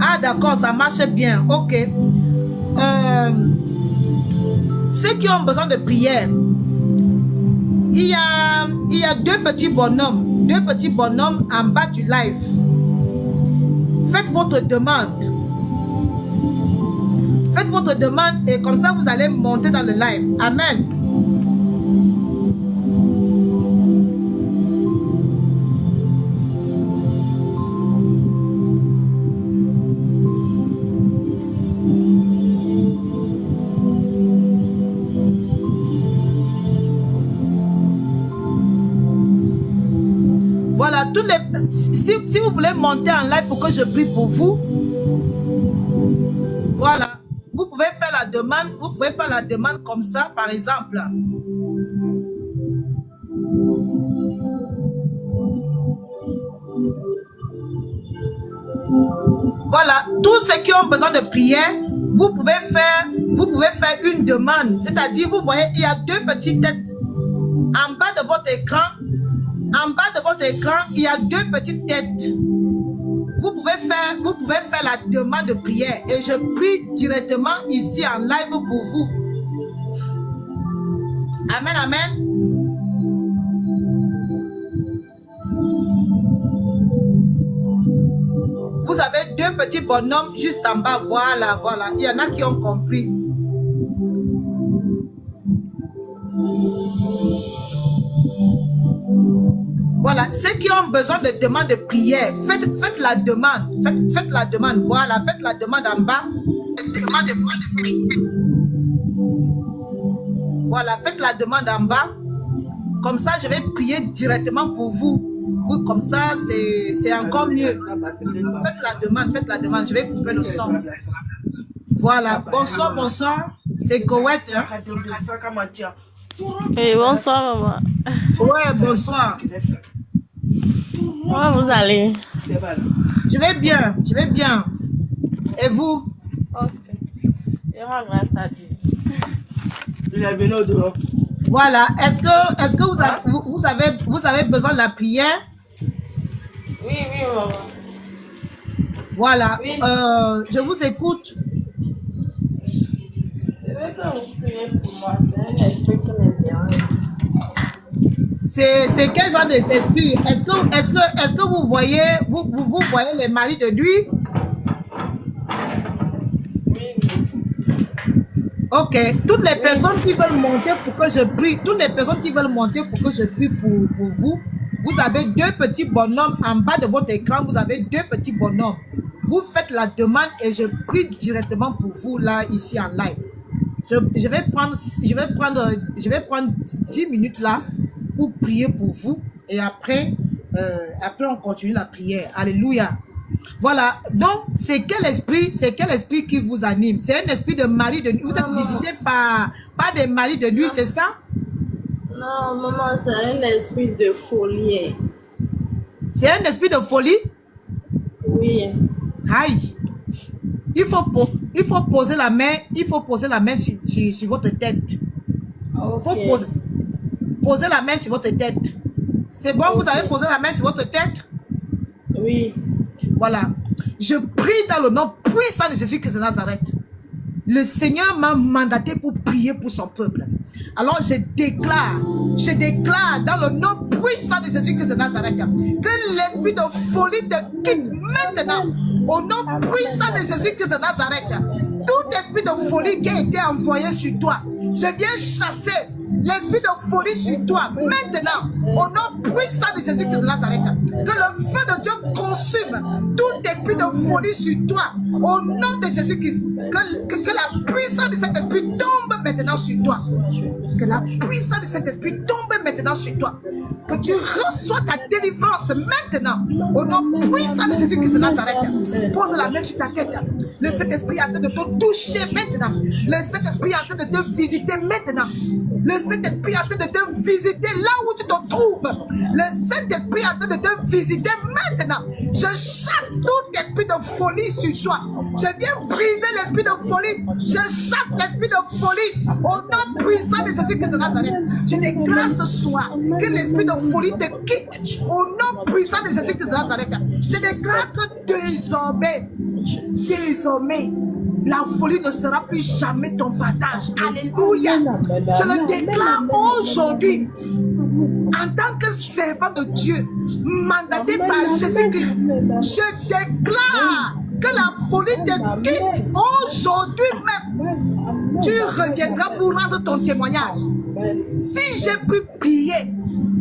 Ah d'accord, ça marche bien. Ok. Ceux qui ont besoin de prière, il y a deux petits bonhommes. Deux petits bonhommes en bas du live. Faites votre demande. Faites votre demande et comme ça vous allez monter dans le live. Amen. Voilà, si vous voulez monter en live pour que je prie pour vous, voilà. Vous pouvez faire la demande, vous pouvez faire la demande comme ça, par exemple. Voilà, tous ceux qui ont besoin de prière, vous pouvez faire une demande. C'est-à-dire, vous voyez, il y a deux petites têtes. En bas de votre écran, il y a deux petites têtes. Vous pouvez faire la demande de prière et je prie directement ici en live pour vous. Amen, amen. Vous avez deux petits bonhommes juste en bas. Voilà, voilà. Il y en a qui ont compris. Voilà, ceux qui ont besoin de demande de prière, faites la demande. Faites la demande. Voilà, faites la demande en bas. Voilà, faites la demande en bas. Comme ça, je vais prier directement pour vous. Oui, comme ça, c'est encore mieux. Faites la demande. Je vais couper le son. Voilà, bonsoir, bonsoir. C'est Koweït. Hein? Oui, bonsoir, maman. Ouais, bonsoir. Comment vous allez? Je vais bien, je vais bien. Et vous? Ok. Je rends grâce à Dieu. Il est venu au dehors. Voilà, est-ce que vous avez besoin de la prière? Oui, maman. Voilà, Oui. je vous écoute. Je veux que vous priez pour moi. C'est un esprit qui me dérange. C'est quel genre d'esprit? Est-ce que vous voyez les maris de lui? Oui. Ok, toutes les personnes qui veulent monter pour que je prie, pour vous, vous avez deux petits bonhommes en bas de votre écran, vous avez deux petits bonhommes. Vous faites la demande et je prie directement pour vous là, ici en live. je vais prendre 10 minutes là pour prier pour vous et après on continue la prière. Alléluia. Voilà, donc c'est quel esprit qui vous anime? C'est un esprit de mari de nuit. Vous êtes visité par des maris de nuit, c'est ça? Non, maman, c'est un esprit de folie. C'est un esprit de folie? Oui. Aïe. Il faut poser la main sur votre tête. Ok. Il faut poser la main sur votre tête. C'est bon, vous avez posé la main sur votre tête? Oui. Voilà. Je prie dans le nom puissant de Jésus-Christ de Nazareth. Le Seigneur m'a mandaté pour prier pour son peuple. Alors je déclare dans le nom puissant de Jésus-Christ de Nazareth que l'esprit de folie te quitte maintenant. Au nom puissant de Jésus-Christ de Nazareth, tout esprit de folie qui a été envoyé sur toi, je viens chasser l'esprit de folie sur toi maintenant. Au nom puissant de Jésus-Christ de Nazareth, que le feu de Dieu consume tout esprit de folie sur toi. Au nom de Jésus-Christ, que la puissance de cet esprit tombe maintenant sur toi. Que la puissance de cet esprit tombe maintenant sur toi. Que tu reçois ta délivrance maintenant. Au nom puissant de Jésus-Christ de Nazareth, pose la main sur ta tête. Le Saint-Esprit est en train de te toucher maintenant. Le Saint-Esprit est en train de te visiter maintenant. Le Saint-Esprit est en train de te visiter là où tu te trouves. Le Saint-Esprit est en train de te visiter maintenant. Je chasse tout esprit de folie sur toi. Je viens briser l'esprit de folie. Je chasse l'esprit de folie au nom puissant de Jésus-Christ de Nazareth. Je déclare ce soir que l'esprit de folie te quitte au nom puissant de Jésus-Christ de Nazareth. Je déclare que désormais, la folie ne sera plus jamais ton partage. Alléluia. Je le déclare aujourd'hui en tant que servant de Dieu, mandaté par Jésus-Christ. Je déclare que la folie te quitte aujourd'hui même. Tu reviendras pour rendre ton témoignage. Si j'ai pu prier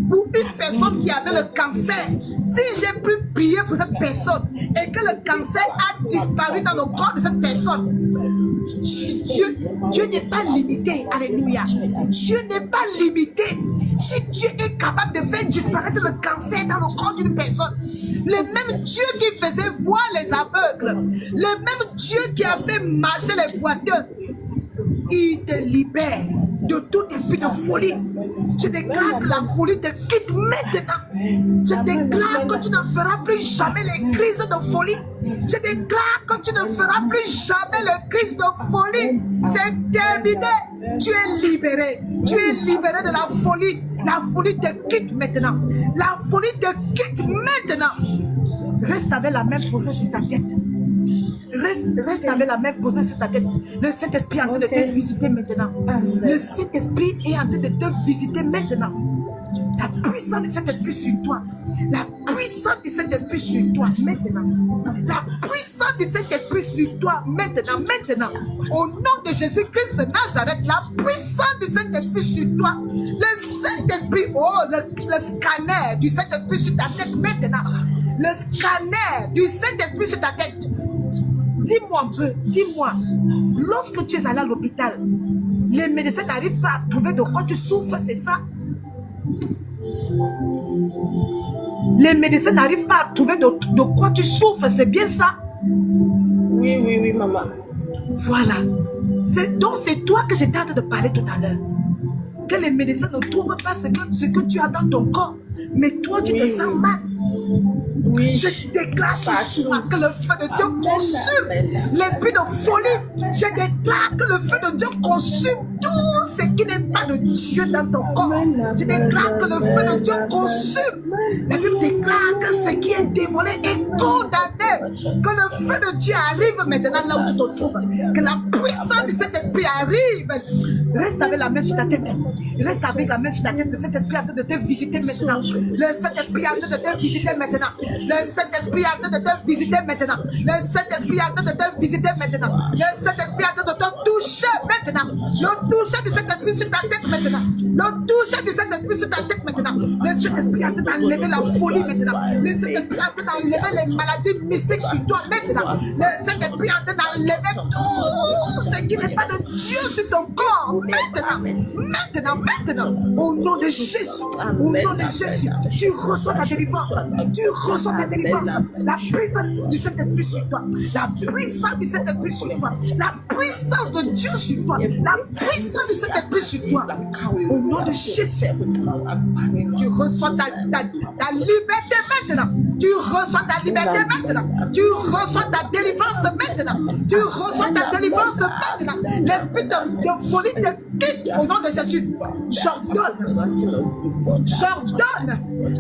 pour une personne qui avait le cancer, si j'ai pu prier pour cette personne et que le cancer a disparu dans le corps de cette personne, Dieu n'est pas limité. Alléluia. Dieu n'est pas limité. Si Dieu est capable de faire disparaître le cancer dans le corps d'une personne, le même Dieu qui faisait voir les aveugles, le même Dieu qui a fait marcher les boiteux, il te libère de tout esprit de folie. Je déclare que la folie te quitte maintenant. Je déclare que tu ne feras plus jamais les crises de folie. Je déclare que tu ne feras plus jamais les crises de folie. C'est terminé. Tu es libéré. Tu es libéré de la folie. La folie te quitte maintenant. La folie te quitte maintenant. Reste avec la main posée sur ta tête. Reste avec la main posée sur ta tête. Le Saint-Esprit est en train de te visiter maintenant. Le Saint-Esprit est en train de te visiter maintenant. La puissance de cet esprit sur toi. La puissance de cet esprit sur toi maintenant. La puissance de cet esprit sur toi maintenant. Maintenant. Au nom de Jésus-Christ de Nazareth, la puissance de cet esprit sur toi. Le Saint-Esprit, le scanner du Saint-Esprit sur ta tête maintenant. Le scanner du Saint-Esprit sur ta tête. Dis-moi un peu, dis-moi, lorsque tu es allé à l'hôpital, les médecins n'arrivent pas à trouver de quoi tu souffres, c'est ça? Les médecins n'arrivent pas à trouver de quoi tu souffres, c'est bien ça? Oui, maman. Voilà. Donc c'est toi que j'étais en train de parler tout à l'heure. Que les médecins ne trouvent pas ce que tu as dans ton corps, mais toi tu te sens mal. Oui. Je déclare ce soir que le feu de Dieu consume l'esprit de folie. Je déclare que le feu de Dieu consume tout ce qui n'est pas de Dieu dans ton corps. Je déclare que le feu de Dieu consume. La Bible déclare que ce qui est dévolé est condamné. Que le feu de Dieu arrive maintenant là où tu te trouves. Que la puissance de cet esprit arrive. Reste avec la main sur ta tête. Reste avec la main sur ta tête. Le Saint-Esprit est en train de te visiter maintenant. Le Saint-Esprit est en train de te visiter maintenant. Le Saint-Esprit est en train de te visiter maintenant. Le Saint-Esprit est en train de te visiter maintenant. Le Saint-Esprit est en train de te toucher maintenant. Le toucher de cet esprit sur ta tête maintenant. Le toucher de cet esprit sur ta tête maintenant. Le Saint-Esprit est en train d'enlever la folie maintenant. Le Saint-Esprit est en train d'enlever les maladies mystiques sur toi maintenant. Le Saint-Esprit est en train d'enlever tout ce qui n'est pas de Dieu sur ton corps. Maintenant. Au nom de Jésus. Au nom de Jésus. Tu reçois ta délivrance. Tu reçois ta délivrance. La puissance du Saint-Esprit sur toi. La puissance du Saint-Esprit sur toi. La puissance de Dieu sur toi. La puissance du Saint-Esprit sur toi. Au nom de Jésus. Tu reçois ta liberté maintenant. Tu reçois ta liberté maintenant. Tu reçois ta délivrance maintenant. Tu reçois ta délivrance maintenant. L'esprit de folie te quitte au nom de Jésus. J'ordonne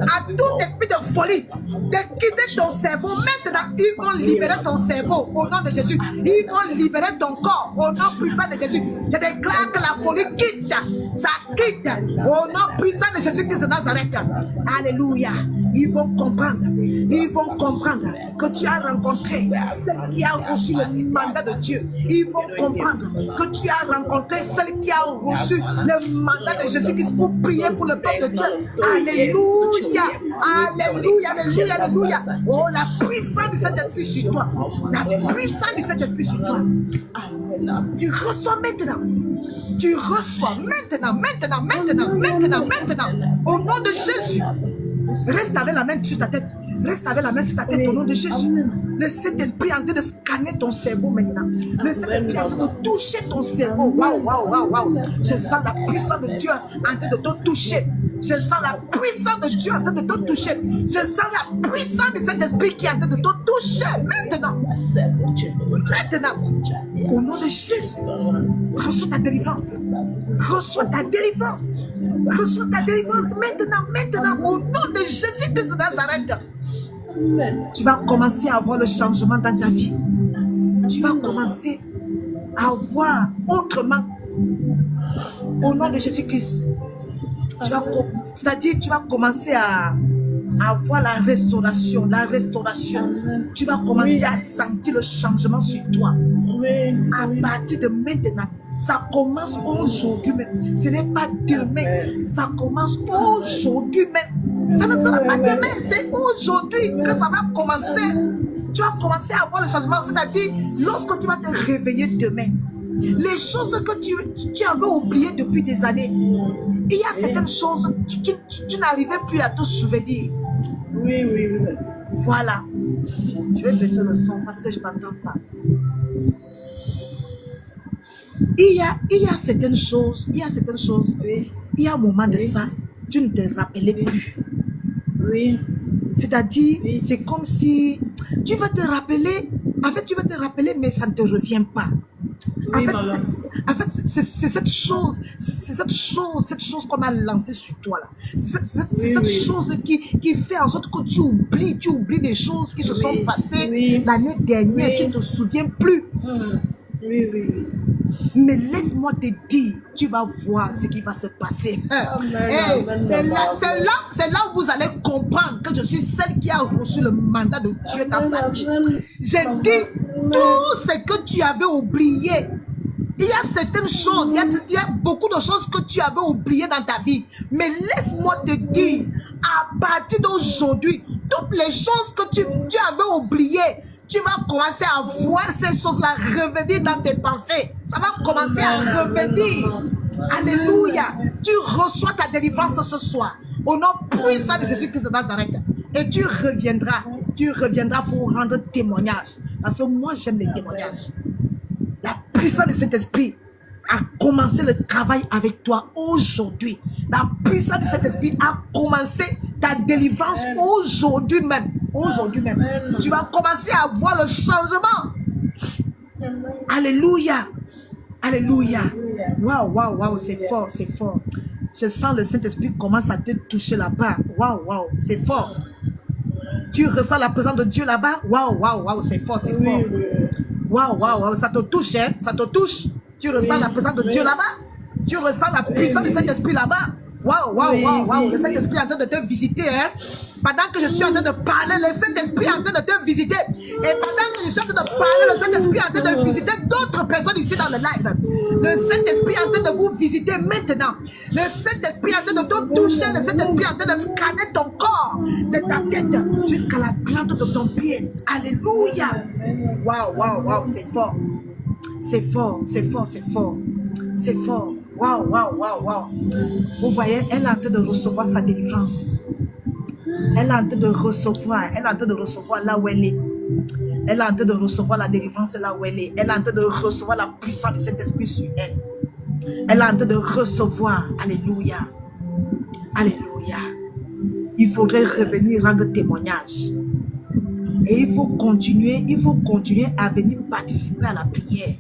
à tout esprit de folie de quitter ton cerveau maintenant. Ils vont libérer ton cerveau au nom de Jésus. Ils vont libérer ton corps au nom puissant de Jésus. Je déclare que la folie quitte. Ça quitte au nom puissant de Jésus-Christ de Nazareth. Alléluia. Ils vont comprendre que tu as rencontré celle qui a reçu le mandat de Dieu. Ils vont comprendre que tu as rencontré celle qui a reçu le mandat de Jésus-Christ pour prier pour le peuple de Dieu. Alléluia. Alléluia. Oh, la puissance de cet esprit sur toi. La puissance de cet esprit sur toi. Tu reçois maintenant. Tu reçois maintenant. Au nom de Jésus. Reste avec la main sur ta tête. Reste avec la main sur ta tête au nom de Jésus. Le Saint-Esprit est en train de scanner ton cerveau maintenant. Le Saint-Esprit est en train de toucher ton cerveau. Waouh. Je sens la puissance de Dieu en train de te toucher. Je sens la puissance de Dieu en train de te toucher. Je sens la puissance de cet esprit qui est en train de te toucher. Maintenant. Au nom de Jésus. Reçois ta délivrance. Reçois ta délivrance. Reçois ta délivrance maintenant. Au nom de Jésus-Christ de Nazareth. Tu vas commencer à voir le changement dans ta vie. Tu vas commencer à voir autrement. Au nom de Jésus-Christ. C'est-à-dire, tu vas commencer à voir la restauration. Tu vas commencer à sentir le changement sur toi. À partir de maintenant, ça commence aujourd'hui même. Ce n'est pas demain, ça commence aujourd'hui même. Ça ne sera pas demain, c'est aujourd'hui que ça va commencer. Tu vas commencer à voir le changement, c'est-à-dire lorsque tu vas te réveiller demain. Les choses que tu avais oubliées depuis des années, il y a certaines choses, tu n'arrivais plus à te souvenir. Oui. Voilà. Je vais baisser le son parce que je ne t'entends pas. Il y a certaines choses, Oui. il y a un moment de ça, tu ne te rappelais plus. Oui. C'est-à-dire, Oui. c'est comme si tu veux te rappeler, mais ça ne te revient pas. Oui, En fait, c'est cette chose qu'on a lancée sur toi là. C'est cette chose qui fait en sorte que tu oublies des choses qui se sont passées l'année dernière. Tu ne te souviens plus. Oui. Mais laisse-moi te dire, tu vas voir ce qui va se passer. C'est là où vous allez comprendre que je suis celle qui a reçu le mandat de Dieu dans sa vie. J'ai dit tout ce que tu avais oublié. Il y a certaines choses, il y a beaucoup de choses que tu avais oubliées dans ta vie. Mais laisse-moi te dire, à partir d'aujourd'hui, toutes les choses que tu avais oubliées, tu vas commencer à voir ces choses-là revenir dans tes pensées. Ça va commencer à revenir. Alléluia. Tu reçois ta délivrance ce soir. Au nom puissant de Jésus-Christ de Nazareth. Et tu reviendras pour rendre témoignage. Parce que moi, j'aime les témoignages. La puissance de cet esprit a commencé le travail avec toi aujourd'hui. La puissance de cet esprit a commencé ta délivrance aujourd'hui même. Aujourd'hui même. Tu vas commencer à voir le changement. Alléluia. Alléluia. Waouh, c'est fort. Je sens le Saint-Esprit commence à te toucher là-bas. Waouh, c'est fort. Tu ressens la présence de Dieu là-bas. Waouh, c'est fort. Waouh, ça te touche, hein? Ça te touche. Tu ressens la présence de Dieu là-bas. Tu ressens la puissance de cet esprit là-bas. Waouh. Le Saint-Esprit est en train de te visiter, hein? pendant que je suis en train de parler, le Saint-Esprit est en train de te visiter. Et pendant que je suis en train de parler, le Saint-Esprit est en train de visiter d'autres personnes ici dans le live. Le Saint-Esprit est en train de vous visiter maintenant. Le Saint-Esprit est en train de te toucher. Le Saint-Esprit est en train de scanner ton corps, de ta tête jusqu'à la plante de ton pied. Alléluia. Waouh, waouh, waouh, c'est fort. C'est fort, c'est fort, c'est fort. C'est fort. Waouh, waouh, waouh, waouh. Vous voyez, elle est en train de recevoir sa délivrance. Elle est en train de recevoir. Elle est en train de recevoir là où elle est. Elle est en train de recevoir la délivrance là où elle est. Elle est en train de recevoir la puissance de cet esprit sur elle. Elle est en train de recevoir. Alléluia. Alléluia. Il faudrait revenir rendre témoignage. Et il faut continuer à venir participer à la prière.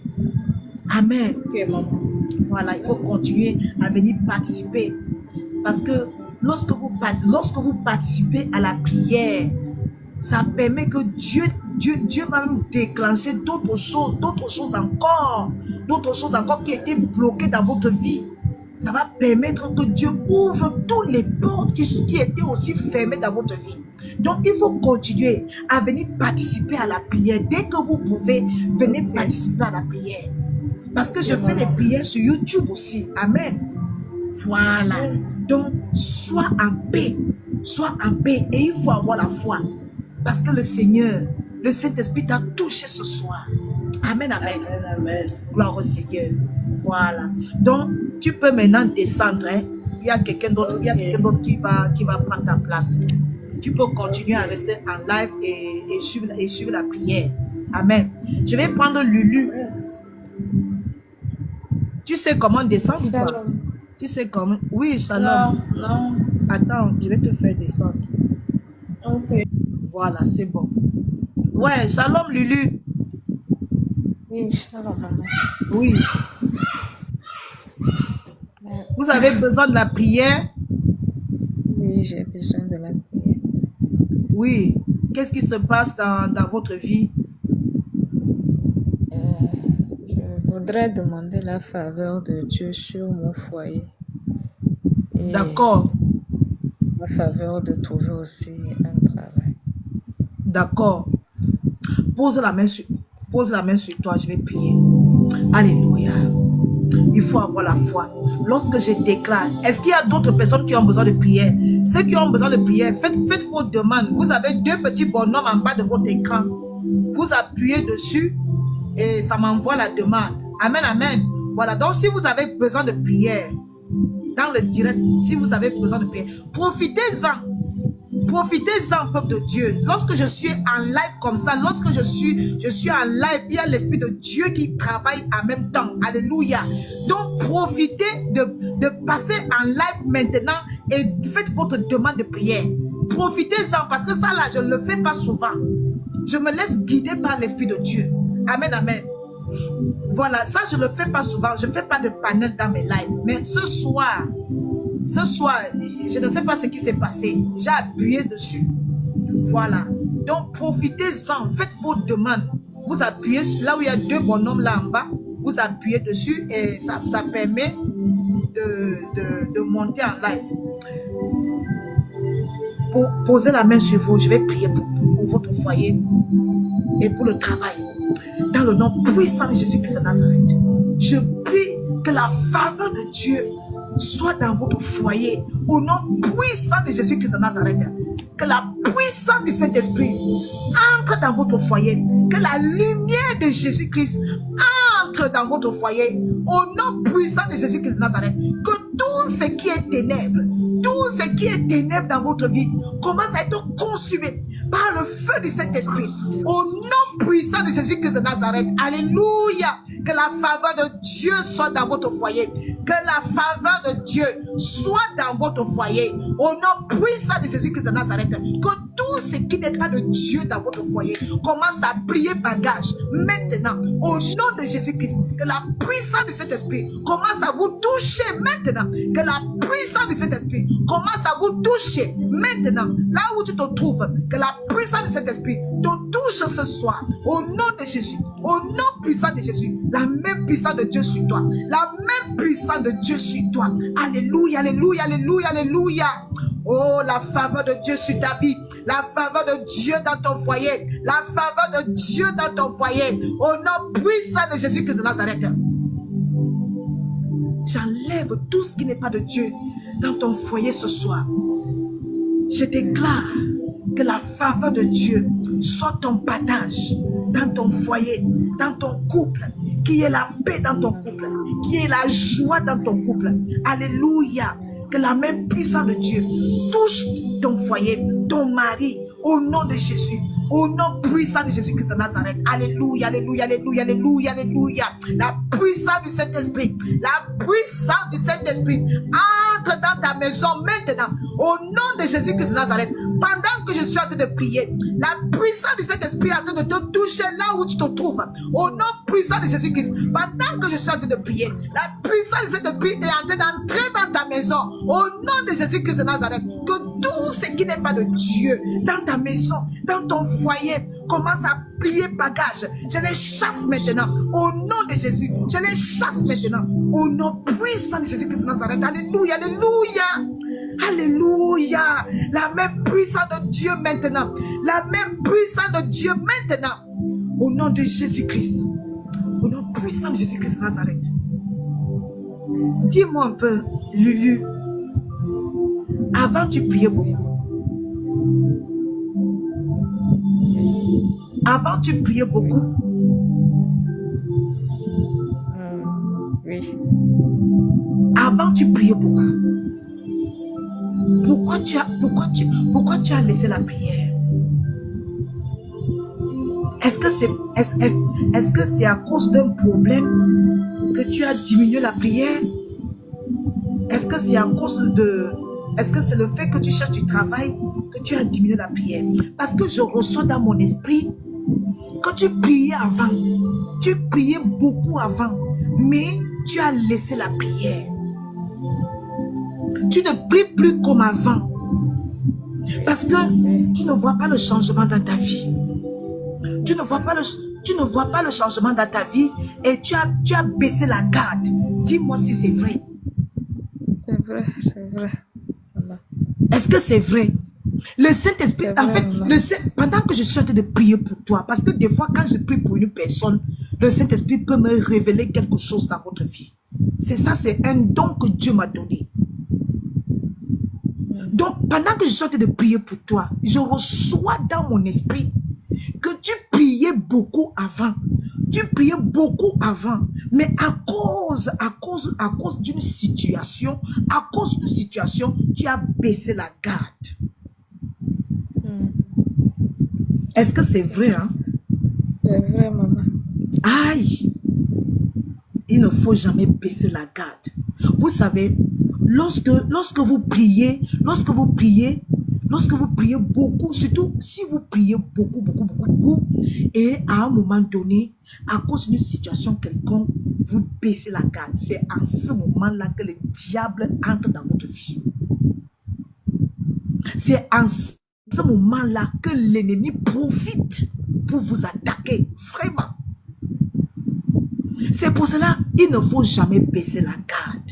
Amen. Ok, maman. Voilà, il faut continuer à venir participer. Parce que lorsque vous participez à la prière, ça permet que Dieu va même déclencher d'autres choses encore qui étaient bloquées dans votre vie. Ça va permettre que Dieu ouvre toutes les portes qui étaient aussi fermées dans votre vie. Donc, il faut continuer à venir participer à la prière. Dès que vous pouvez, venez participer à la prière. Parce que je fais des prières sur YouTube aussi. Amen. Voilà. Donc, sois en paix. Sois en paix. Et il faut avoir la foi. Parce que le Seigneur, le Saint-Esprit t'a touché ce soir. Amen, amen. Amen, amen. Gloire au Seigneur. Voilà. Donc, tu peux maintenant descendre. Hein. Il y a quelqu'un d'autre qui va prendre ta place. Tu peux continuer à rester en live et suivre la prière. Amen. Je vais prendre Lulu. Tu sais comment descendre ou pas? Tu sais comment? Oui, shalom. Non. Attends, je vais te faire descendre. Ok. Voilà, c'est bon. Ouais, shalom Lulu. Oui, shalom, maman. Oui. Vous avez besoin de la prière? Oui, j'ai besoin de la prière. Oui. Qu'est-ce qui se passe dans votre vie? Je voudrais demander la faveur de Dieu sur mon foyer. Et D'accord. la faveur de trouver aussi un travail. D'accord. Pose la main sur toi, je vais prier. Alléluia. Il faut avoir la foi. Lorsque je déclare, est-ce qu'il y a d'autres personnes qui ont besoin de prière? Ceux qui ont besoin de prière, faites vos demandes. Vous avez deux petits bonhommes en bas de votre écran. Vous appuyez dessus et ça m'envoie la demande. Amen, amen. Voilà, donc si vous avez besoin de prière, dans le direct, si vous avez besoin de prière, profitez-en. Profitez-en, peuple de Dieu. Lorsque je suis en live comme ça, lorsque je suis en live, il y a l'Esprit de Dieu qui travaille en même temps. Alléluia. Donc, profitez de passer en live maintenant et faites votre demande de prière. Profitez-en parce que ça là, je ne le fais pas souvent. Je me laisse guider par l'Esprit de Dieu. Amen, amen. Voilà, ça je ne le fais pas souvent. Je ne fais pas de panel dans mes lives. Mais ce soir, je ne sais pas ce qui s'est passé. J'ai appuyé dessus. Voilà. Donc, profitez-en. Faites vos demandes. Vous appuyez là où il y a deux bonhommes là en bas. Vous appuyez dessus et ça permet de monter en live. Posez la main sur vous. Je vais prier pour votre foyer et pour le travail. Dans le nom puissant de Jésus-Christ de Nazareth, je prie que la faveur de Dieu soit dans votre foyer. Au nom puissant de Jésus-Christ de Nazareth, que la puissance du Saint-Esprit entre dans votre foyer. Que la lumière de Jésus-Christ entre dans votre foyer. Au nom puissant de Jésus-Christ de Nazareth, que tout ce qui est ténèbres, dans votre vie commence à être consumé par le feu du Saint-Esprit. Au nom puissant de Jésus-Christ de Nazareth. Alléluia. Que la faveur de Dieu soit dans votre foyer. Que la faveur de Dieu soit dans votre foyer. Au nom puissant de Jésus-Christ de Nazareth. Que tout ce qui n'est pas de Dieu dans votre foyer commence à plier bagage. Maintenant, au nom de Jésus-Christ, que la puissance du Saint-Esprit commence à vous toucher maintenant. Que la puissance du Saint-Esprit commence à vous toucher maintenant. Là où tu te trouves, que la puissance du Saint-Esprit te touche ce soir. Au nom de Jésus. Au nom puissant de Jésus. La même puissance de Dieu sur toi. La même puissance de Dieu sur toi. Alléluia, alléluia, alléluia, alléluia. Oh, la faveur de Dieu sur ta vie, la faveur de Dieu dans ton foyer, la faveur de Dieu dans ton foyer, au nom puissant de Jésus-Christ de Nazareth. J'enlève tout ce qui n'est pas de Dieu dans ton foyer ce soir. Je déclare que la faveur de Dieu soit ton partage dans ton foyer, dans ton couple, qu'il y ait la paix dans ton couple, qu'il y ait la joie dans ton couple. Alléluia. Que la main puissante de Dieu touche ton foyer, ton mari, au nom de Jésus. Au nom puissant de Jésus-Christ de Nazareth. Alléluia, alléluia, alléluia, alléluia, alléluia. La puissance du Saint-Esprit, la puissance du Saint-Esprit entre dans ta maison maintenant. Au nom de Jésus-Christ de Nazareth. Pendant que je suis en train de prier, la puissance du Saint-Esprit est en train de te toucher là où tu te trouves. Au nom puissant de Jésus-Christ. Pendant que je suis en train de prier, la puissance du Saint-Esprit est en train d'entrer dans ta maison. Au nom de Jésus-Christ de Nazareth. Que tout ce qui n'est pas de Dieu dans ta maison, dans ton foyer, commence à plier bagage. Je les chasse maintenant. Au nom de Jésus. Je les chasse maintenant. Au nom puissant de Jésus-Christ de Nazareth. Alléluia, alléluia. Alléluia. La même puissance de Dieu maintenant. La même puissance de Dieu maintenant. Au nom de Jésus-Christ. Au nom puissant de Jésus-Christ de Nazareth. Dis-moi un peu, Lulu. Avant, tu priais beaucoup. Avant, tu priais beaucoup. Oui. Avant, tu priais beaucoup. Pourquoi tu as laissé la prière? Est-ce que c'est à cause d'un problème que tu as diminué la prière? Est-ce que c'est à cause de... Est-ce que c'est le fait que tu cherches du travail que tu as diminué la prière? Parce que je ressens dans mon esprit que tu priais avant. Tu priais beaucoup avant, mais tu as laissé la prière. Tu ne pries plus comme avant. Parce que tu ne vois pas le changement dans ta vie. Tu ne vois pas le changement dans ta vie et tu as baissé la garde. Dis-moi si c'est vrai. C'est vrai, c'est vrai. Est-ce que c'est vrai? Le Saint-Esprit, en fait, pendant que je suis en train de prier pour toi, parce que des fois, quand je prie pour une personne, le Saint-Esprit peut me révéler quelque chose dans votre vie. C'est ça, c'est un don que Dieu m'a donné. Donc, pendant que je suis en train de prier pour toi, je reçois dans mon esprit que tu priais beaucoup avant. Tu priais beaucoup avant, mais à cause d'une situation, tu as baissé la garde. Est-ce que c'est vrai, hein? C'est vrai, maman. Aïe! Il ne faut jamais baisser la garde. Vous savez, lorsque vous priez beaucoup, surtout si vous priez beaucoup, et à un moment donné, à cause d'une situation quelconque, vous baissez la garde. C'est en ce moment-là que le diable entre dans votre vie. C'est en ce moment-là que l'ennemi profite pour vous attaquer. Vraiment. C'est pour cela qu'il ne faut jamais baisser la garde.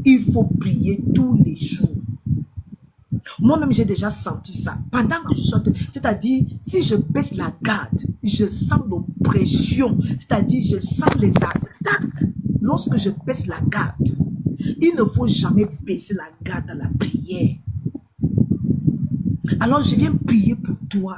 Il faut prier tous les jours. Moi-même, j'ai déjà senti ça. Pendant que je sortais, c'est-à-dire, si je baisse la garde, je sens l'oppression. C'est-à-dire, je sens les attaques. Lorsque je baisse la garde, il ne faut jamais baisser la garde dans la prière. Alors, je viens prier pour toi.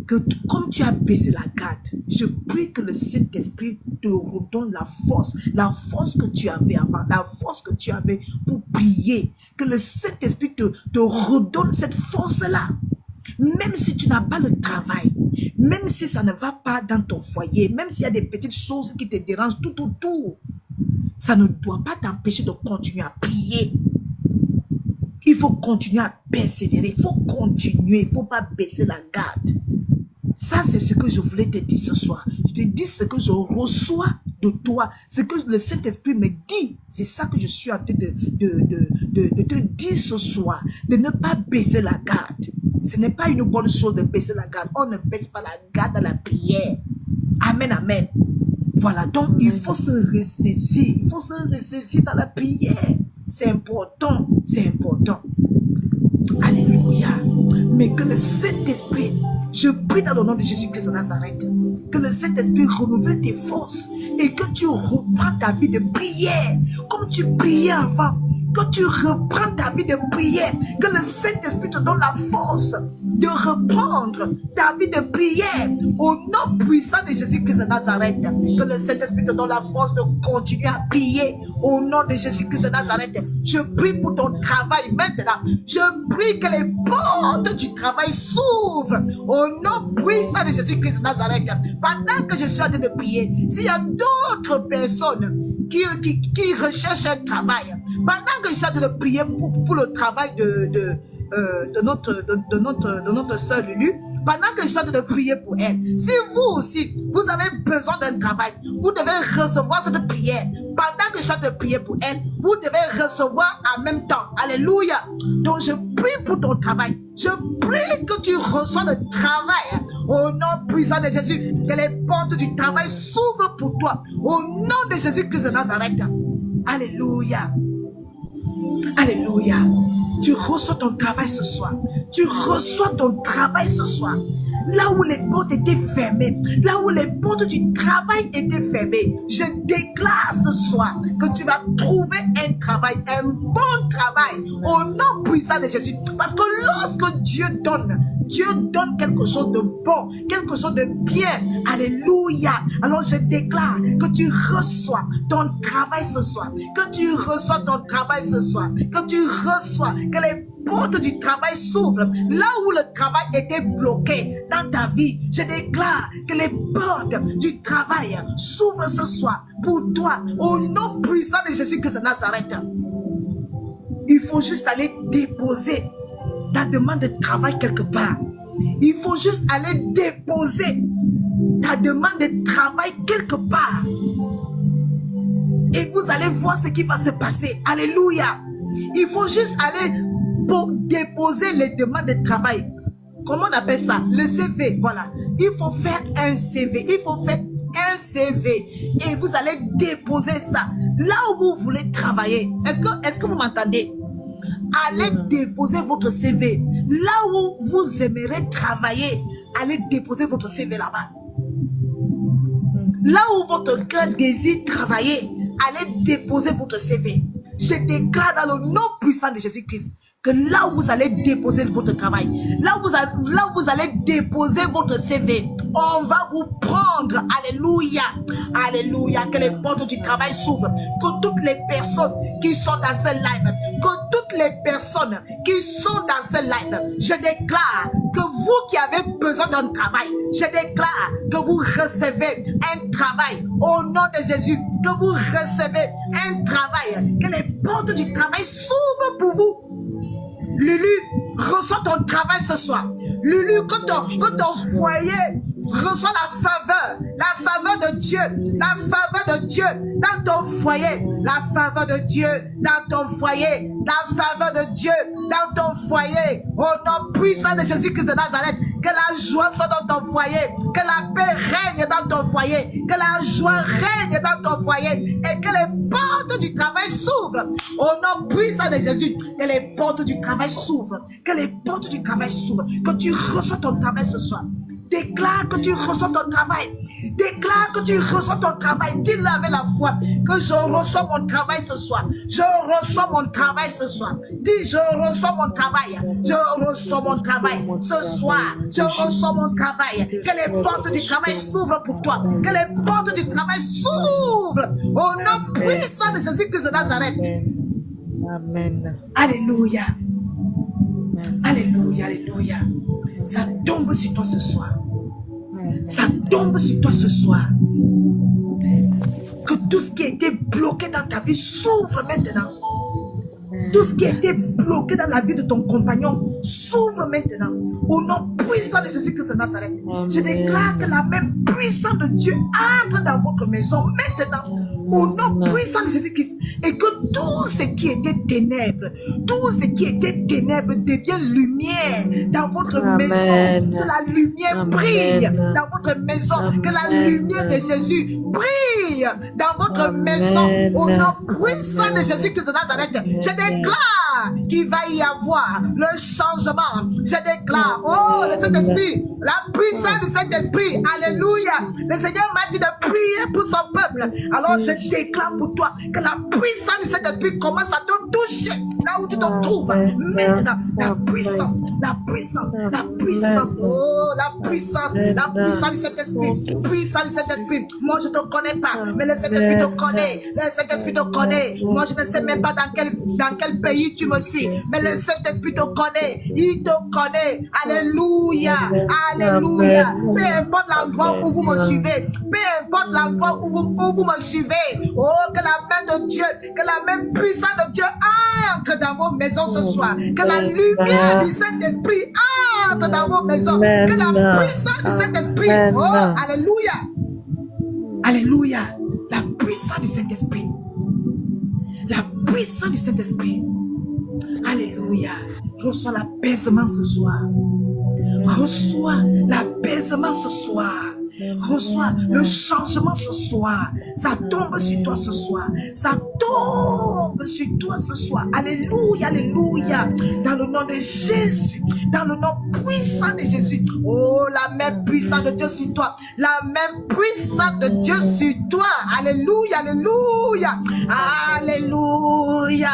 Que comme tu as baissé la garde, je prie que le Saint-Esprit te redonne la force que tu avais avant, la force que tu avais pour prier. Que le Saint-Esprit te redonne cette force-là. Même si tu n'as pas le travail, même si ça ne va pas dans ton foyer, même s'il y a des petites choses qui te dérangent tout autour, ça ne doit pas t'empêcher de continuer à prier. Il faut continuer à persévérer, il faut continuer, il ne faut pas baisser la garde. Ça, c'est ce que je voulais te dire ce soir. Je te dis ce que je reçois de toi, ce que le Saint-Esprit me dit. C'est ça que je suis en train de te dire ce soir, de ne pas baisser la garde. Ce n'est pas une bonne chose de baisser la garde. On ne baisse pas la garde dans la prière. Amen, amen. Voilà, donc il faut se ressaisir. Il faut se ressaisir dans la prière. C'est important, c'est important. Alléluia. Mais que le Saint-Esprit, je prie dans le nom de Jésus-Christ de Nazareth, que le Saint-Esprit renouvelle tes forces et que tu reprends ta vie de prière comme tu priais avant. Que tu reprends ta vie de prière, que le Saint-Esprit te donne la force de reprendre ta vie de prière au nom puissant de Jésus-Christ de Nazareth. Que le Saint-Esprit te donne la force de continuer à prier au nom de Jésus-Christ de Nazareth. Je prie pour ton travail maintenant. Je prie que les portes du travail s'ouvrent au nom puissant de Jésus-Christ de Nazareth. Pendant que je suis en train de prier, s'il y a d'autres personnes qui recherchent un travail, pendant que je suis en train de prier pour le travail de notre sœur Lulu, pendant que je suis en train de prier pour elle, si vous aussi, vous avez besoin d'un travail, vous devez recevoir cette prière. Pendant que je suis en train de prier pour elle, vous devez recevoir en même temps. Alléluia. Donc je prie pour ton travail. Je prie que tu reçois le travail au nom puissant de Jésus. Que les portes du travail s'ouvrent pour toi. Au nom de Jésus-Christ de Nazareth. Alléluia. Alléluia. Tu reçois ton travail ce soir. Tu reçois ton travail ce soir. Là où les portes étaient fermées, là où les portes du travail étaient fermées, je déclare ce soir que tu vas trouver un travail, un bon travail, au nom puissant de Jésus. Parce que lorsque Dieu donne quelque chose de bon, quelque chose de bien. Alléluia. Alors je déclare que tu reçois ton travail ce soir, que tu reçois ton travail ce soir, que tu reçois, que les portes du travail s'ouvrent. Là où le travail était bloqué dans ta vie, je déclare que les portes du travail s'ouvrent ce soir pour toi, au nom puissant de Jésus-Christ de Nazareth. Il faut juste aller déposer ta demande de travail quelque part. Il faut juste aller déposer ta demande de travail quelque part. Et vous allez voir ce qui va se passer. Alléluia. Il faut juste aller pour déposer les demandes de travail. Comment on appelle ça? Le CV, voilà. Il faut faire un CV. Il faut faire un CV. Et vous allez déposer ça. Là où vous voulez travailler. Est-ce que vous m'entendez? Allez déposer votre CV. Là où vous aimeriez travailler, allez déposer votre CV là-bas. Là où votre cœur désire travailler, allez déposer votre CV. Je déclare dans le nom puissant de Jésus-Christ que là où vous allez déposer votre travail, là où vous allez déposer votre CV, on va vous prendre. Alléluia. Alléluia. Que les portes du travail s'ouvrent. Que toutes les personnes qui sont dans ce live, que toutes les personnes qui sont dans ce live, je déclare que vous qui avez besoin d'un travail, je déclare que vous recevez un travail au nom de Jésus, que vous recevez un travail, que les portes du travail s'ouvrent pour vous. Lulu, reçois ton travail ce soir. Lulu, que ton foyer reçoit la faveur de Dieu, la faveur de Dieu dans ton foyer, la faveur de Dieu dans ton foyer, la faveur de Dieu dans ton foyer, au nom puissant de Jésus-Christ de Nazareth. Que la joie soit dans ton foyer, que la paix règne dans ton foyer, que la joie règne dans ton foyer et que les portes du travail s'ouvrent, au nom puissant de Jésus. Que les portes du travail s'ouvrent, que les portes du travail s'ouvrent, que tu reçois ton travail ce soir. Déclare que tu reçois ton travail. Déclare que tu reçois ton travail. Dis-le avec la foi que je reçois mon travail ce soir. Je reçois mon travail ce soir. Dis, je reçois mon travail. Je reçois mon travail ce soir. Je reçois mon travail. Que les portes du travail s'ouvrent pour toi. Que les portes du travail s'ouvrent au nom puissant de Jésus-Christ de Nazareth. Amen. Alléluia. Alléluia, alléluia. Ça tombe sur toi ce soir. Ça tombe sur toi ce soir. Que tout ce qui a été bloqué dans ta vie s'ouvre maintenant. Tout ce qui a été bloqué dans la vie de ton compagnon s'ouvre maintenant. Au nom puissant de Jésus-Christ de Nazareth. Je déclare que la main puissante de Dieu entre dans votre maison maintenant. Au nom puissant de Jésus-Christ. Et que tout ce qui était ténèbres, tout ce qui était ténèbres devient lumière dans votre maison. Que la lumière brille dans votre maison. Que la lumière de Jésus brille travail, dans votre maison, au nom puissant de Jésus-Christ de Nazareth. Je déclare qu'il va y avoir le changement. Je déclare, oh, le Saint-Esprit, la puissance du Saint-Esprit, alléluia. Le Seigneur m'a dit de prier pour son peuple. Alors je déclare pour toi que la puissance du Saint-Esprit commence à te toucher là où tu te trouves. Maintenant, la puissance, la puissance, la puissance, oh, la puissance du Saint-Esprit, puissance du Saint-Esprit. Moi, je ne te connais pas, mais le Saint-Esprit te connaît. Le Saint-Esprit te connaît. Moi, je ne sais même pas dans quel pays tu me suis, mais le Saint-Esprit te connaît. Il te connaît. Alléluia. Alléluia. Peu importe l'endroit où vous me suivez, peu importe l'endroit où vous me suivez, oh, que la main de Dieu, que la main puissante de Dieu entre dans vos maisons ce soir. Que la lumière du Saint-Esprit entre dans vos maisons. Que la puissance du Saint-Esprit, oh, alléluia. Alléluia. La puissance du Saint-Esprit. La puissance du Saint-Esprit. Alléluia. Reçois l'apaisement ce soir. Reçois l'apaisement ce soir. Reçois le changement ce soir. Ça tombe sur toi ce soir. Ça tombe sur toi ce soir. Alléluia, alléluia. Dans le nom de Jésus. Dans le nom puissant de Jésus. Oh, la main puissante de Dieu sur toi. La main puissante de Dieu sur toi. Alléluia, alléluia. Alléluia.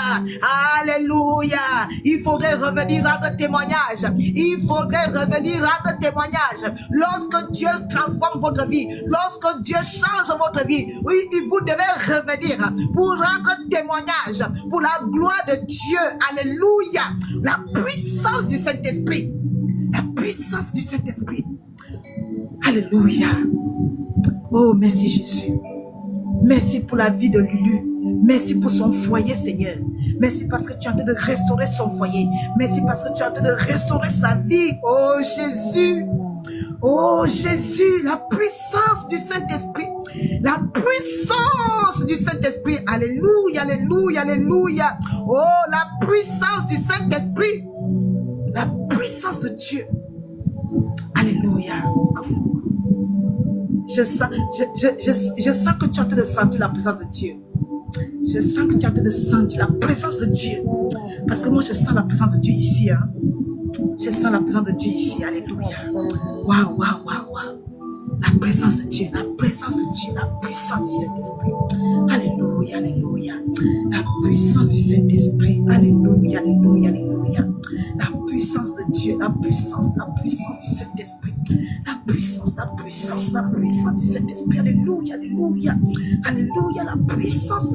Alléluia. Il faudrait revenir rendre témoignage. Il faudrait revenir rendre témoignage. Lorsque Dieu transforme votre vie, lorsque Dieu change votre vie, oui, vous devez revenir pour rendre témoignage pour la gloire de Dieu. Alléluia. La puissance du Saint-Esprit. La puissance du Saint-Esprit. Alléluia. Oh, merci Jésus. Merci pour la vie de Lulu. Merci pour son foyer, Seigneur. Merci parce que tu es en train de restaurer son foyer. Merci parce que tu es en train de restaurer sa vie. Oh Jésus. Oh Jésus, la puissance du Saint-Esprit. La puissance du Saint-Esprit. Alléluia, alléluia, alléluia. Oh, la puissance du Saint-Esprit. La puissance de Dieu. Alléluia. Je sens que tu es en train de sentir la présence de Dieu. Je sens que tu es en train de sentir la présence de Dieu. Parce que moi, je sens la présence de Dieu ici. Hein. Je sens la présence de Dieu ici. Alléluia. Waouh, waouh, waouh, waouh. La présence de Dieu, la présence de Dieu, la puissance du Saint-Esprit. Alléluia, alléluia. La puissance du Saint-Esprit. Alléluia, alléluia, alléluia. La puissance de Dieu, la puissance du Saint-Esprit. La puissance du Saint-Esprit. Alléluia, alléluia. Alléluia, la puissance.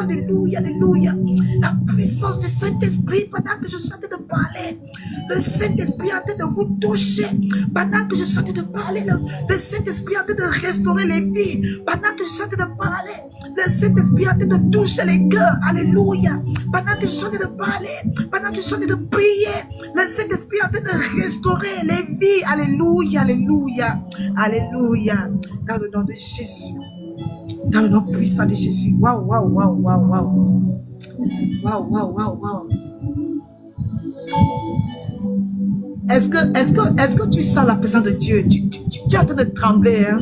Alléluia, alléluia. La puissance du Saint-Esprit. Pendant que je suis en train de parler, le Saint-Esprit est en train de vous toucher. Pendant que je suis en train de parler, le Saint-Esprit est en train de restaurer les vies. Pendant que je suis en train de parler, le Saint-Esprit est en train de toucher les cœurs. Alléluia. Pendant que je suis en train de parler, pendant que je suis en train de prier, le Saint-Esprit est en train de restaurer les vies. Alléluia, alléluia, alléluia. Dans le nom de Jésus. Dans le nom puissant de Jésus. Waouh, waouh, waouh, waouh, waouh. Waouh, waouh, waouh, waouh. Est-ce que tu sens la présence de Dieu? Tu es en train de trembler, hein?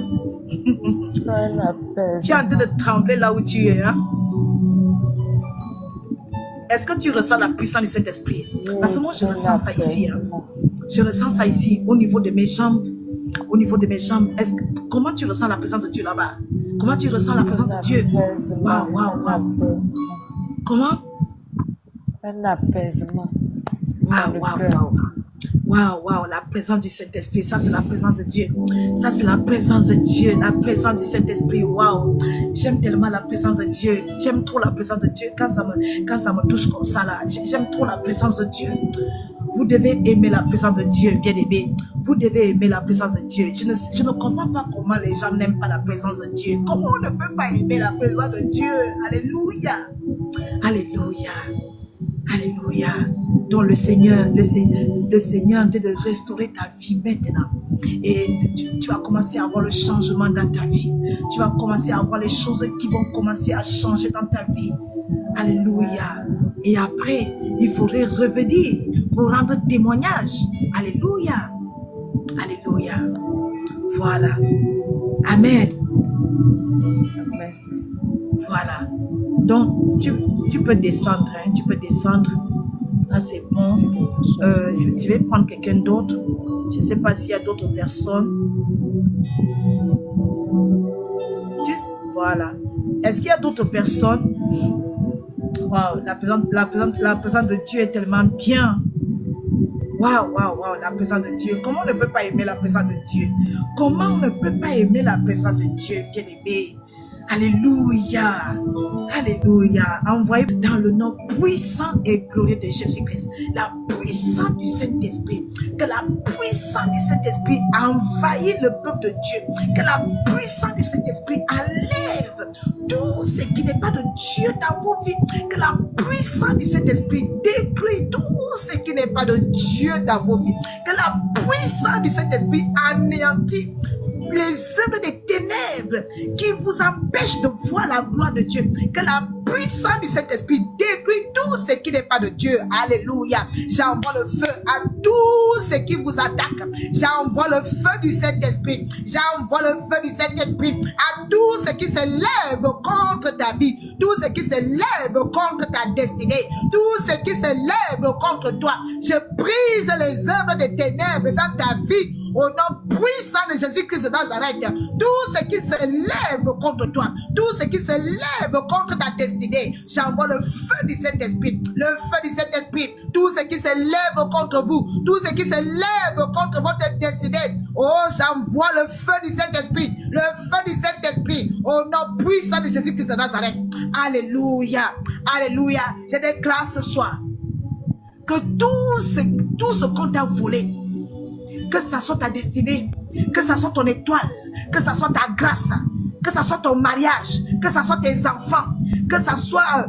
Tu es en train de trembler là où tu es, hein? Est-ce que tu ressens la puissance du Saint-Esprit? Parce que moi, je ressens ça ici, hein? Je ressens ça ici, au niveau de mes jambes. Au niveau de mes jambes. Comment tu ressens la présence de Dieu là-bas? Comment tu ressens la présence de Dieu? Waouh, waouh, waouh. Comment? Un apaisement. Waouh, waouh, waouh. Waouh, waouh, la présence du Saint-Esprit, ça c'est la présence de Dieu. Ça c'est la présence de Dieu, la présence du Saint-Esprit. Waouh, j'aime tellement la présence de Dieu. J'aime trop la présence de Dieu quand ça me touche comme ça là. J'aime trop la présence de Dieu. Vous devez aimer la présence de Dieu, bien aimé. Vous devez aimer la présence de Dieu. Je ne comprends pas comment les gens n'aiment pas la présence de Dieu. Comment on ne peut pas aimer la présence de Dieu? Alléluia. Alléluia. Alléluia. Donc le Seigneur est en train de restaurer ta vie maintenant. Et tu vas commencer à avoir le changement dans ta vie. Tu vas commencer à avoir les choses qui vont commencer à changer dans ta vie. Alléluia. Et après, il faudrait revenir pour rendre témoignage. Alléluia. Alléluia. Voilà. Amen. Amen. Voilà. Donc, tu peux descendre, hein, tu peux descendre. Ah, c'est bon. Merci beaucoup. Je vais prendre quelqu'un d'autre. Je ne sais pas s'il y a d'autres personnes. Voilà. Est-ce qu'il y a d'autres personnes? Waouh, la présence de Dieu est tellement bien. Waouh, waouh, waouh, la présence de Dieu. Comment on ne peut pas aimer la présence de Dieu? Comment on ne peut pas aimer la présence de Dieu, bien-aimé? Alléluia. Alléluia. Envoyé dans le nom puissant et glorieux de Jésus-Christ. La puissance du Saint-Esprit. Que la puissance du Saint-Esprit envahit le peuple de Dieu. Que la puissance du Saint-Esprit enlève tout ce qui n'est pas de Dieu dans vos vies. Que la puissance du Saint-Esprit détruit tout ce qui n'est pas de Dieu dans vos vies. Que la puissance du Saint-Esprit anéantit les œuvres des ténèbres qui vous empêchent de voir la gloire de Dieu. Que la puissance du Saint-Esprit détruit tout ce qui n'est pas de Dieu. Alléluia. J'envoie le feu à tout ce qui vous attaque. J'envoie le feu du Saint-Esprit. J'envoie le feu du Saint-Esprit à tout ce qui se lève contre ta vie. Tout ce qui se lève contre ta destinée. Tout ce qui se lève contre toi. Je brise les œuvres des ténèbres dans ta vie. Au nom puissant de Jésus-Christ de Nazareth, tout ce qui se lève contre toi, tout ce qui se lève contre ta destinée, j'envoie le feu du Saint-Esprit, le feu du Saint-Esprit, tout ce qui se lève contre vous, tout ce qui se lève contre votre destinée, oh, j'envoie le feu du Saint-Esprit, le feu du Saint-Esprit, au nom puissant de Jésus-Christ de Nazareth. Alléluia, alléluia. Je déclare ce soir que tout ce qu'on t'a volé, que ça soit ta destinée, que ça soit ton étoile, que ça soit ta grâce, que ça soit ton mariage, que ça soit tes enfants, que ça soit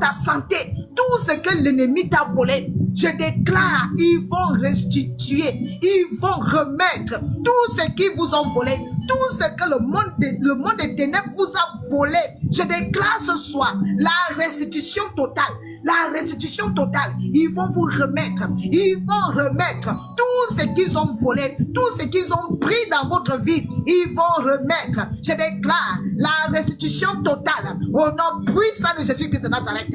ta santé, tout ce que l'ennemi t'a volé, je déclare, ils vont restituer, ils vont remettre tout ce qu'ils vous ont volé, tout ce que le monde des ténèbres vous a volé. Je déclare ce soir la restitution totale. La restitution totale, ils vont vous remettre, tout ce qu'ils ont volé, tout ce qu'ils ont pris dans votre vie, ils vont remettre. Je déclare la restitution totale au nom puissant de Jésus-Christ de Nazareth.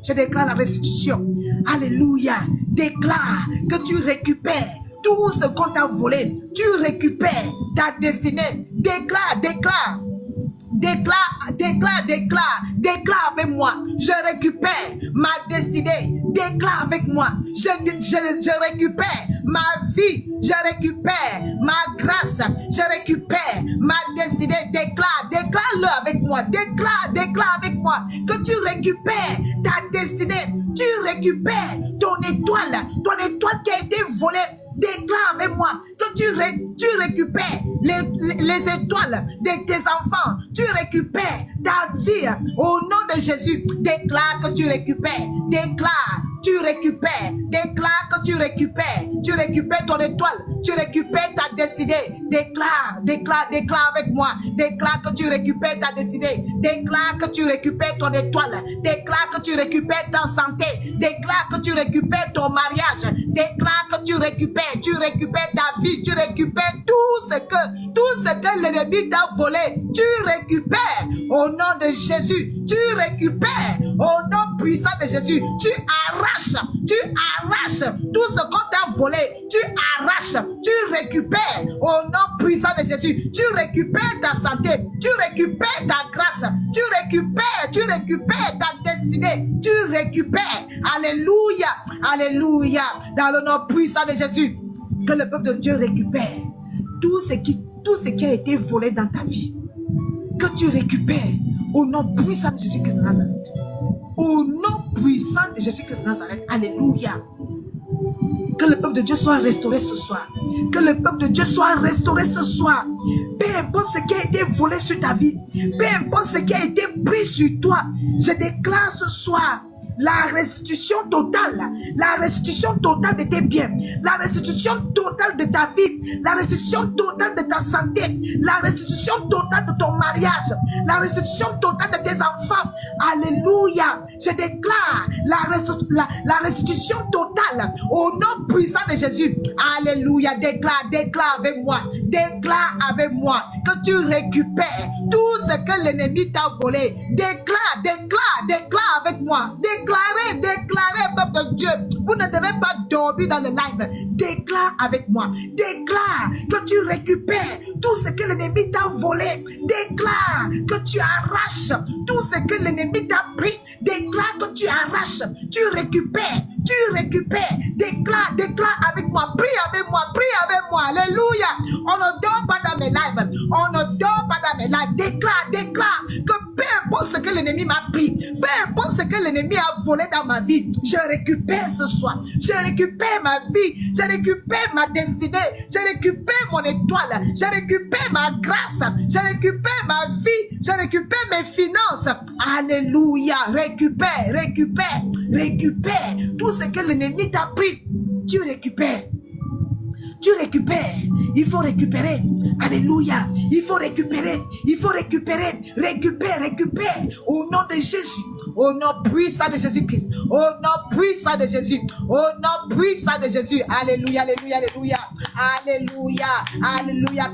Je déclare la restitution. Alléluia. Déclare que tu récupères tout ce qu'on t'a volé. Tu récupères ta destinée. Déclare avec moi. Je récupère ma destinée. Déclare avec moi. Je récupère ma vie. Je récupère ma grâce. Je récupère ma destinée. Déclare-le avec moi. Déclare avec moi que tu récupères ta destinée. Tu récupères ton étoile qui a été volée. Déclare avec moi que tu récupères les étoiles de tes enfants. Tu récupères ta vie au nom de Jésus. Déclare que tu récupères. Déclare que tu récupères ton étoile, tu récupères ta destinée. Déclare avec moi. Déclare que tu récupères ta destinée. Déclare que tu récupères ton étoile. Déclare que tu récupères ta santé. Déclare que tu récupères ton mariage. Déclare que tu récupères ta vie. Tu récupères tout ce que l'ennemi t'a volé. Tu récupères au nom de Jésus. Tu récupères au nom puissant de Jésus. Tu arraches tout ce qu'on t'a volé. Tu arraches, tu récupères au nom puissant de Jésus. Tu récupères ta santé, tu récupères ta grâce, tu récupères ta destinée. Tu récupères. Alléluia, alléluia. Dans le nom puissant de Jésus, que le peuple de Dieu récupère tout ce qui a été volé dans ta vie. Que tu récupères au nom puissant de Jésus-Christ de Nazareth. Au nom puissant de Jésus-Christ de Nazareth. Alléluia. Que le peuple de Dieu soit restauré ce soir. Que le peuple de Dieu soit restauré ce soir. Peu importe ce qui a été volé sur ta vie. Peu importe ce qui a été pris sur toi. Je déclare ce soir la restitution totale de tes biens, la restitution totale de ta vie, la restitution totale de ta santé, la restitution totale de ton mariage, la restitution totale de tes enfants. Alléluia. Je déclare la restitution totale au nom puissant de Jésus. Alléluia. Déclare avec moi. Déclare avec moi que tu récupères tout ce que l'ennemi t'a volé. Déclare avec moi. Déclarez, peuple de Dieu. Vous ne devez pas dormir dans le live. Déclare avec moi. Déclare que tu récupères tout ce que l'ennemi t'a volé. Déclare que tu arraches tout ce que l'ennemi t'a pris. Déclare que tu arraches, tu récupères. Déclare avec moi. Prie avec moi. Alléluia. On ne dort pas dans mes lives. Déclare que peu importe ce que l'ennemi m'a pris, peu importe ce que l'ennemi a volé dans ma vie, je récupère ce soir. Je récupère ma vie, je récupère ma destinée, je récupère mon étoile, je récupère ma grâce, je récupère ma vie, je récupère mes finances. Alléluia. Récupère tout ce que l'ennemi t'a pris. Tu récupères. Il faut récupérer. Alléluia. Il faut récupérer. Récupère. Au nom de Jésus. Au nom puissant de Jésus-Christ. Alléluia.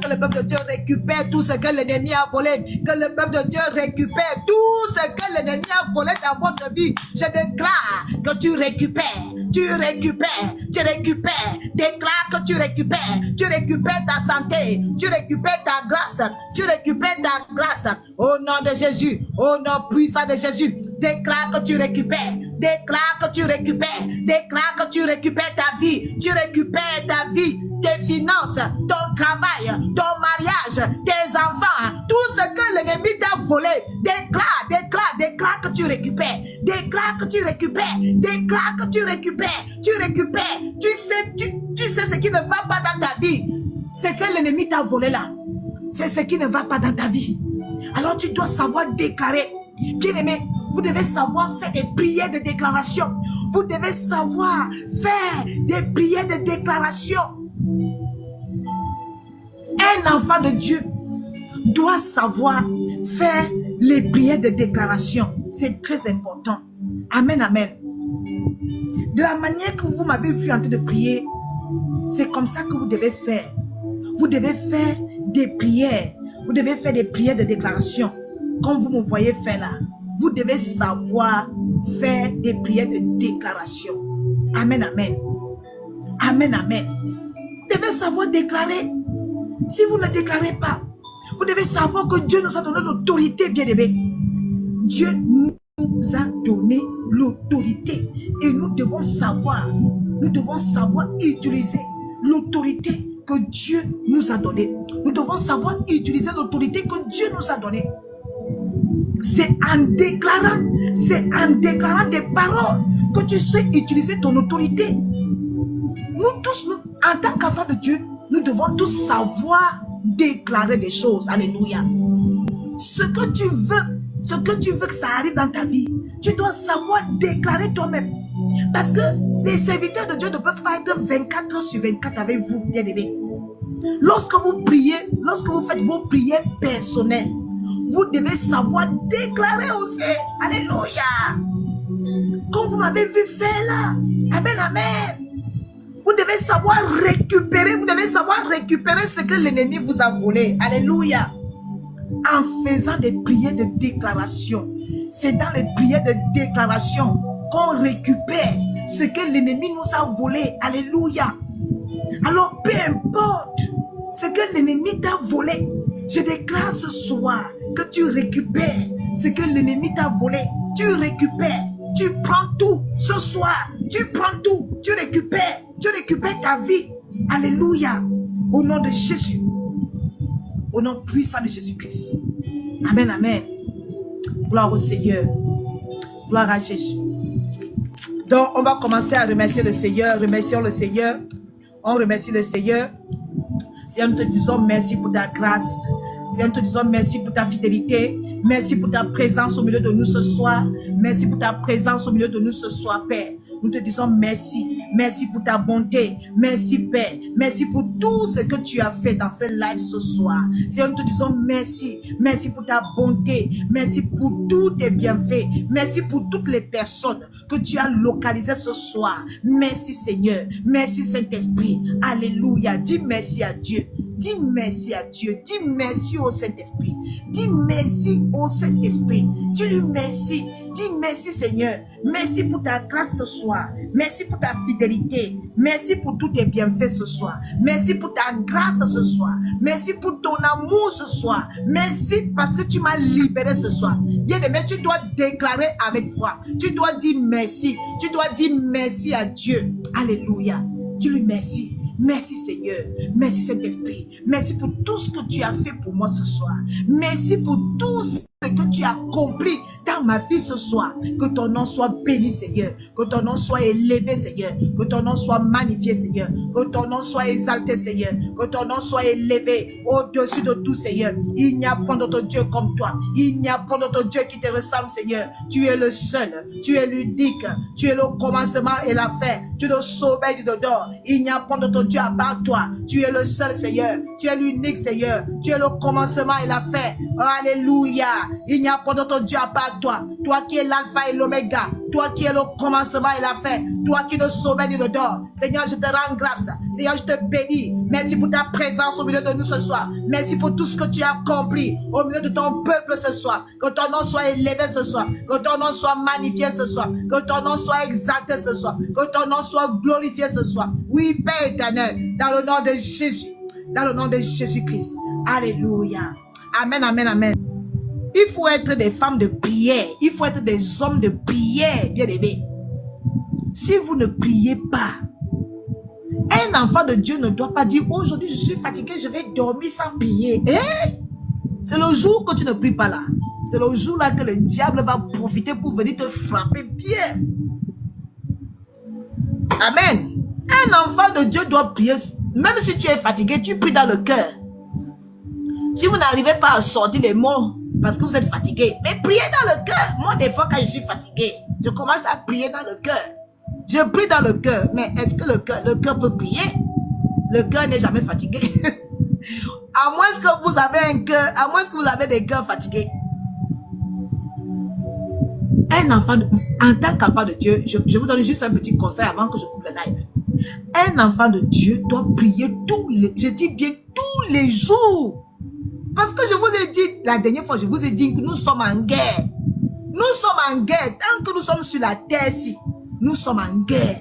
Que le peuple de Dieu récupère tout ce que l'ennemi a volé. Que le peuple de Dieu récupère tout ce que l'ennemi a volé dans votre vie. Je déclare que tu récupères. Déclare que tu récupères ta santé, tu récupères ta grâce, au nom de Jésus, au nom puissant de Jésus. Déclare que tu récupères, ta vie, tes finances, ton travail, ton mariage, tes enfants, tout ce que l'ennemi t'a volé. Déclare que tu récupères. Tu sais ce qui ne va pas dans ta vie. Ce que l'ennemi t'a volé là, c'est ce qui ne va pas dans ta vie. Alors tu dois savoir déclarer. Bien-aimé, vous devez savoir faire des prières de déclaration. Vous devez savoir faire des prières de déclaration. Un enfant de Dieu doit savoir faire les prières de déclaration. C'est très important. Amen. De la manière que vous m'avez vu en train de prier, c'est comme ça que vous devez faire. Vous devez faire des prières. Vous devez faire des prières de déclaration. Comme vous me voyez faire là. Vous devez savoir faire des prières de déclaration. Amen. Vous devez savoir déclarer. Si vous ne déclarez pas, vous devez savoir que Dieu nous a donné l'autorité, bien-aimé. Dieu nous a donné l'autorité. Et nous devons savoir utiliser l'autorité que Dieu nous a donnée. Nous devons savoir utiliser l'autorité que Dieu nous a donnée. C'est en déclarant des paroles que tu sais utiliser ton autorité. Nous tous, en tant qu'enfants de Dieu, nous devons tous savoir déclarer des choses. Alléluia. Ce que tu veux que ça arrive dans ta vie, tu dois savoir déclarer toi-même. Parce que les serviteurs de Dieu ne peuvent pas être 24 heures sur 24 avec vous, bien-aimés. Lorsque vous priez, lorsque vous faites vos prières personnelles, vous devez savoir déclarer aussi. Alléluia. Comme vous m'avez vu faire là. Amen. Vous devez savoir récupérer. Vous devez savoir récupérer ce que l'ennemi vous a volé. Alléluia. En faisant des prières de déclaration. C'est dans les prières de déclaration qu'on récupère ce que l'ennemi nous a volé. Alléluia. Alors peu importe ce que l'ennemi t'a volé, je déclare ce soir que tu récupères ce que l'ennemi t'a volé. Tu récupères, tu prends tout ce soir. Tu prends tout, tu récupères ta vie. Alléluia. Au nom de Jésus. Au nom puissant de Jésus-Christ. Amen. Gloire au Seigneur. Gloire à Jésus. Donc, on va commencer à remercier le Seigneur. Remercions le Seigneur. On remercie le Seigneur. Seigneur, nous te disons merci pour ta grâce. Seigneur, nous te disons merci pour ta fidélité. Merci pour ta présence au milieu de nous ce soir. Merci pour ta présence au milieu de nous ce soir, Père. Nous te disons merci. Merci pour ta bonté. Merci, Père. Merci pour tout ce que tu as fait dans ce live ce soir. Seigneur, nous te disons merci. Merci pour ta bonté. Merci pour tous tes bienfaits. Merci pour toutes les personnes que tu as localisées ce soir. Merci, Seigneur. Merci, Saint-Esprit. Alléluia. Dis merci à Dieu. Dis merci à Dieu. Dis merci au Saint-Esprit. Dis merci au Saint-Esprit. Dis-lui merci. Dis merci, Seigneur. Merci pour ta grâce ce soir. Merci pour ta fidélité. Merci pour tous tes bienfaits ce soir. Merci pour ta grâce ce soir. Merci pour ton amour ce soir. Merci parce que tu m'as libéré ce soir. Bien-aimé, tu dois déclarer avec foi. Tu dois dire merci. Tu dois dire merci à Dieu. Alléluia. Dis-lui merci. Merci Seigneur, merci Saint-Esprit, merci pour tout ce que tu as fait pour moi ce soir. Merci pour tout ce que tu as accompli dans ma vie ce soir. Que ton nom soit béni Seigneur, que ton nom soit élevé Seigneur, que ton nom soit magnifié Seigneur, que ton nom soit exalté Seigneur, que ton nom soit élevé au-dessus de tout Seigneur. Il n'y a pas d'autre Dieu comme toi, il n'y a pas d'autre Dieu qui te ressemble Seigneur. Tu es le seul, tu es l'unique, tu es le commencement et la fin, tu es le sommeil du dehors. Il n'y a pas d'autre Dieu à part toi. Tu es le seul Seigneur, tu es l'unique Seigneur, tu es le commencement et la fin. Alléluia. Il n'y a pas d'autre Dieu à part toi. Toi qui es l'alpha et l'oméga, toi qui es le commencement et la fin, toi qui es le sommet du dehors. Seigneur, je te rends grâce. Seigneur, je te bénis. Merci pour ta présence au milieu de nous ce soir. Merci pour tout ce que tu as accompli au milieu de ton peuple ce soir. Que ton nom soit élevé ce soir. Que ton nom soit magnifié ce soir. Que ton nom soit exalté ce soir. Que ton nom soit glorifié ce soir. Oui, Père éternel, dans le nom de Jésus. Dans le nom de Jésus-Christ. Alléluia. Amen, amen, amen. Il faut être des femmes de prière. Il faut être des hommes de prière, bien aimés. Si vous ne priez pas, un enfant de Dieu ne doit pas dire aujourd'hui je suis fatigué, je vais dormir sans prier. C'est le jour que tu ne pries pas là. C'est le jour là que le diable va profiter pour venir te frapper bien. Amen. Un enfant de Dieu doit prier. Même si tu es fatigué, tu pries dans le cœur. Si vous n'arrivez pas à sortir les mots parce que vous êtes fatigué, mais priez dans le cœur. Moi, des fois, quand je suis fatigué, je commence à prier dans le cœur. Je prie dans le cœur. Mais est-ce que le cœur peut prier? Le cœur n'est jamais fatigué. À moins que vous avez un cœur, à moins que vous avez des cœurs fatigués. Un enfant, en tant qu'enfant de Dieu, je vous donne juste un petit conseil avant que je coupe le live. Un enfant de Dieu doit prier je dis bien tous les jours. Parce que je vous ai dit, la dernière fois, je vous ai dit que nous sommes en guerre. Nous sommes en guerre. Tant que nous sommes sur la terre-ci, nous sommes en guerre.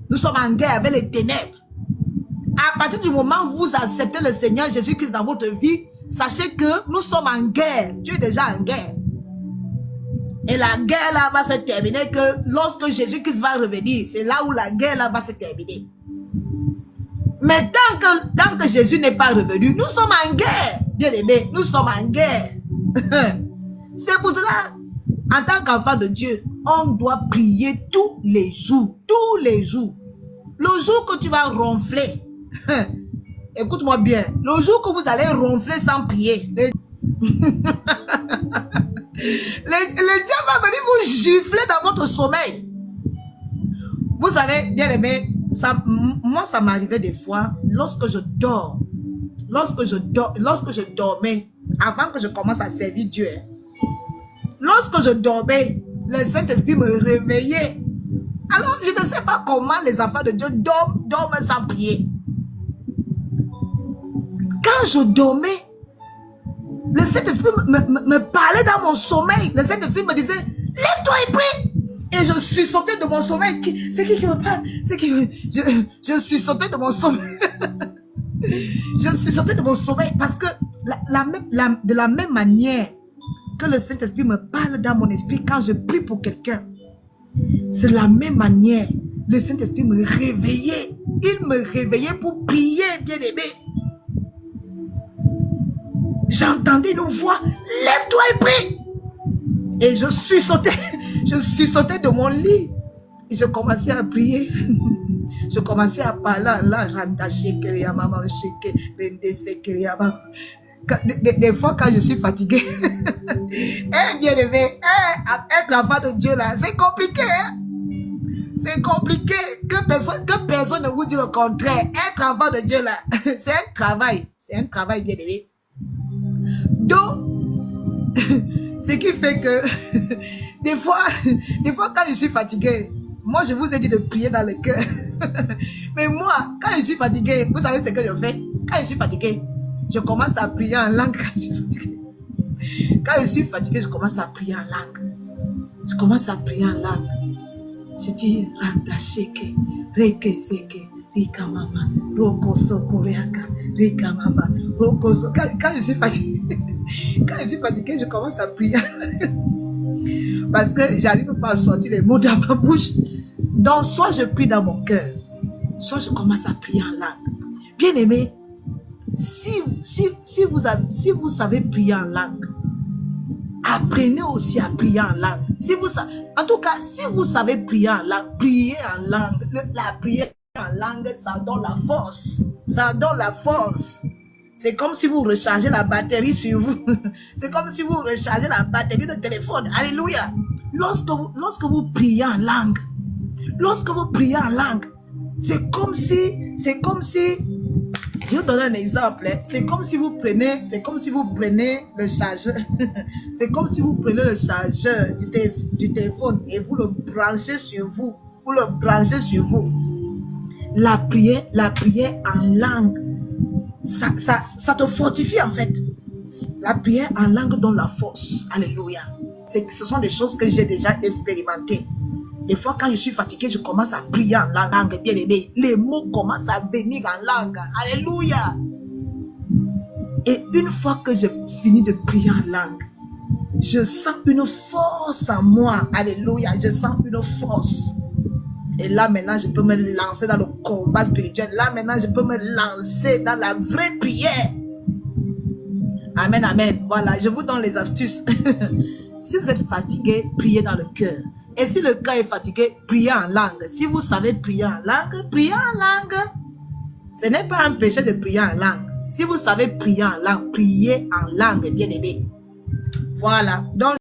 Nous sommes en guerre avec les ténèbres. À partir du moment où vous acceptez le Seigneur Jésus-Christ dans votre vie, sachez que nous sommes en guerre. Tu es déjà en guerre. Et la guerre là va se terminer que lorsque Jésus-Christ va revenir. C'est là où la guerre là va se terminer. Mais tant que Jésus n'est pas revenu, nous sommes en guerre. Bien aimé, nous sommes en guerre. C'est pour cela, en tant qu'enfant de Dieu, on doit prier tous les jours. Tous les jours. Le jour que tu vas ronfler, écoute-moi bien, le jour que vous allez ronfler sans prier, le diable va venir vous gifler dans votre sommeil. Vous savez, bien aimé, moi ça m'arrivait des fois, lorsque je dormais, avant que je commence à servir Dieu, lorsque je dormais, le Saint-Esprit me réveillait. Alors, je ne sais pas comment les enfants de Dieu dorment sans prier. Quand je dormais, le Saint-Esprit me parlait dans mon sommeil. Le Saint-Esprit me disait, lève-toi et prie. Et je suis sauté de mon sommeil. C'est qui me parle? Je suis sauté de mon sommeil. Je suis sauté de mon sommeil parce que de la même manière que le Saint-Esprit me parle dans mon esprit quand je prie pour quelqu'un, c'est la même manière le Saint-Esprit me réveillait. Il me réveillait pour prier, bien aimé. J'entendais une voix, lève-toi et prie. Et je suis sauté de mon lit. Et je commençais à prier. Je commençais à parler en langue. Des fois, quand je suis fatiguée, eh, bien aimé, être enfant de Dieu là, c'est compliqué. Hein? C'est compliqué. Que personne ne vous dise le contraire. Être enfant de Dieu là, c'est un travail. C'est un travail, bien aimé. Donc, ce qui fait que des fois quand je suis fatiguée, moi je vous ai dit de prier dans le cœur. Mais moi, quand je suis fatiguée, vous savez ce que je fais? Quand je suis fatiguée, je commence à prier en langue. Quand je suis fatiguée, je commence à prier en langue. Je commence à prier en langue. Je dis Randa Sheke, Reke Seke, Rika Mama, Roko Soko Reaka, Rika Mama, Roko Soko. Quand je suis fatiguée, je commence à prier. Parce que j'arrive pas à sortir les mots dans ma bouche. Donc, soit je prie dans mon cœur, soit je commence à prier en langue. Bien aimé, si vous savez prier en langue, apprenez aussi à prier en langue. En tout cas, si vous savez prier en langue, priez en langue. La prière en langue, ça donne la force. Ça donne la force. C'est comme si vous rechargez la batterie sur vous. C'est comme si vous rechargez la batterie de téléphone. Alléluia. Lorsque vous priez en langue, c'est comme si, je vais vous donner un exemple. C'est comme si vous prenez le chargeur. C'est comme si vous prenez le chargeur du téléphone et vous le branchez sur vous. Vous le branchez sur vous. La prière en langue, ça te fortifie en fait. La prière en langue donne la force. Alléluia. Ce sont des choses que j'ai déjà expérimentées. Des fois, quand je suis fatigué, je commence à prier en langue, bien aimé. Les mots commencent à venir en langue. Alléluia. Et une fois que j'ai fini de prier en langue, je sens une force en moi. Alléluia. Je sens une force. Et là, maintenant, je peux me lancer dans le combat spirituel. Là, maintenant, je peux me lancer dans la vraie prière. Amen, amen. Voilà, je vous donne les astuces. Si vous êtes fatigué, priez dans le cœur. Et si le cœur est fatigué, priez en langue. Si vous savez prier en langue, priez en langue. Ce n'est pas un péché de prier en langue. Si vous savez prier en langue, priez en langue, bien aimé. Voilà. Donc,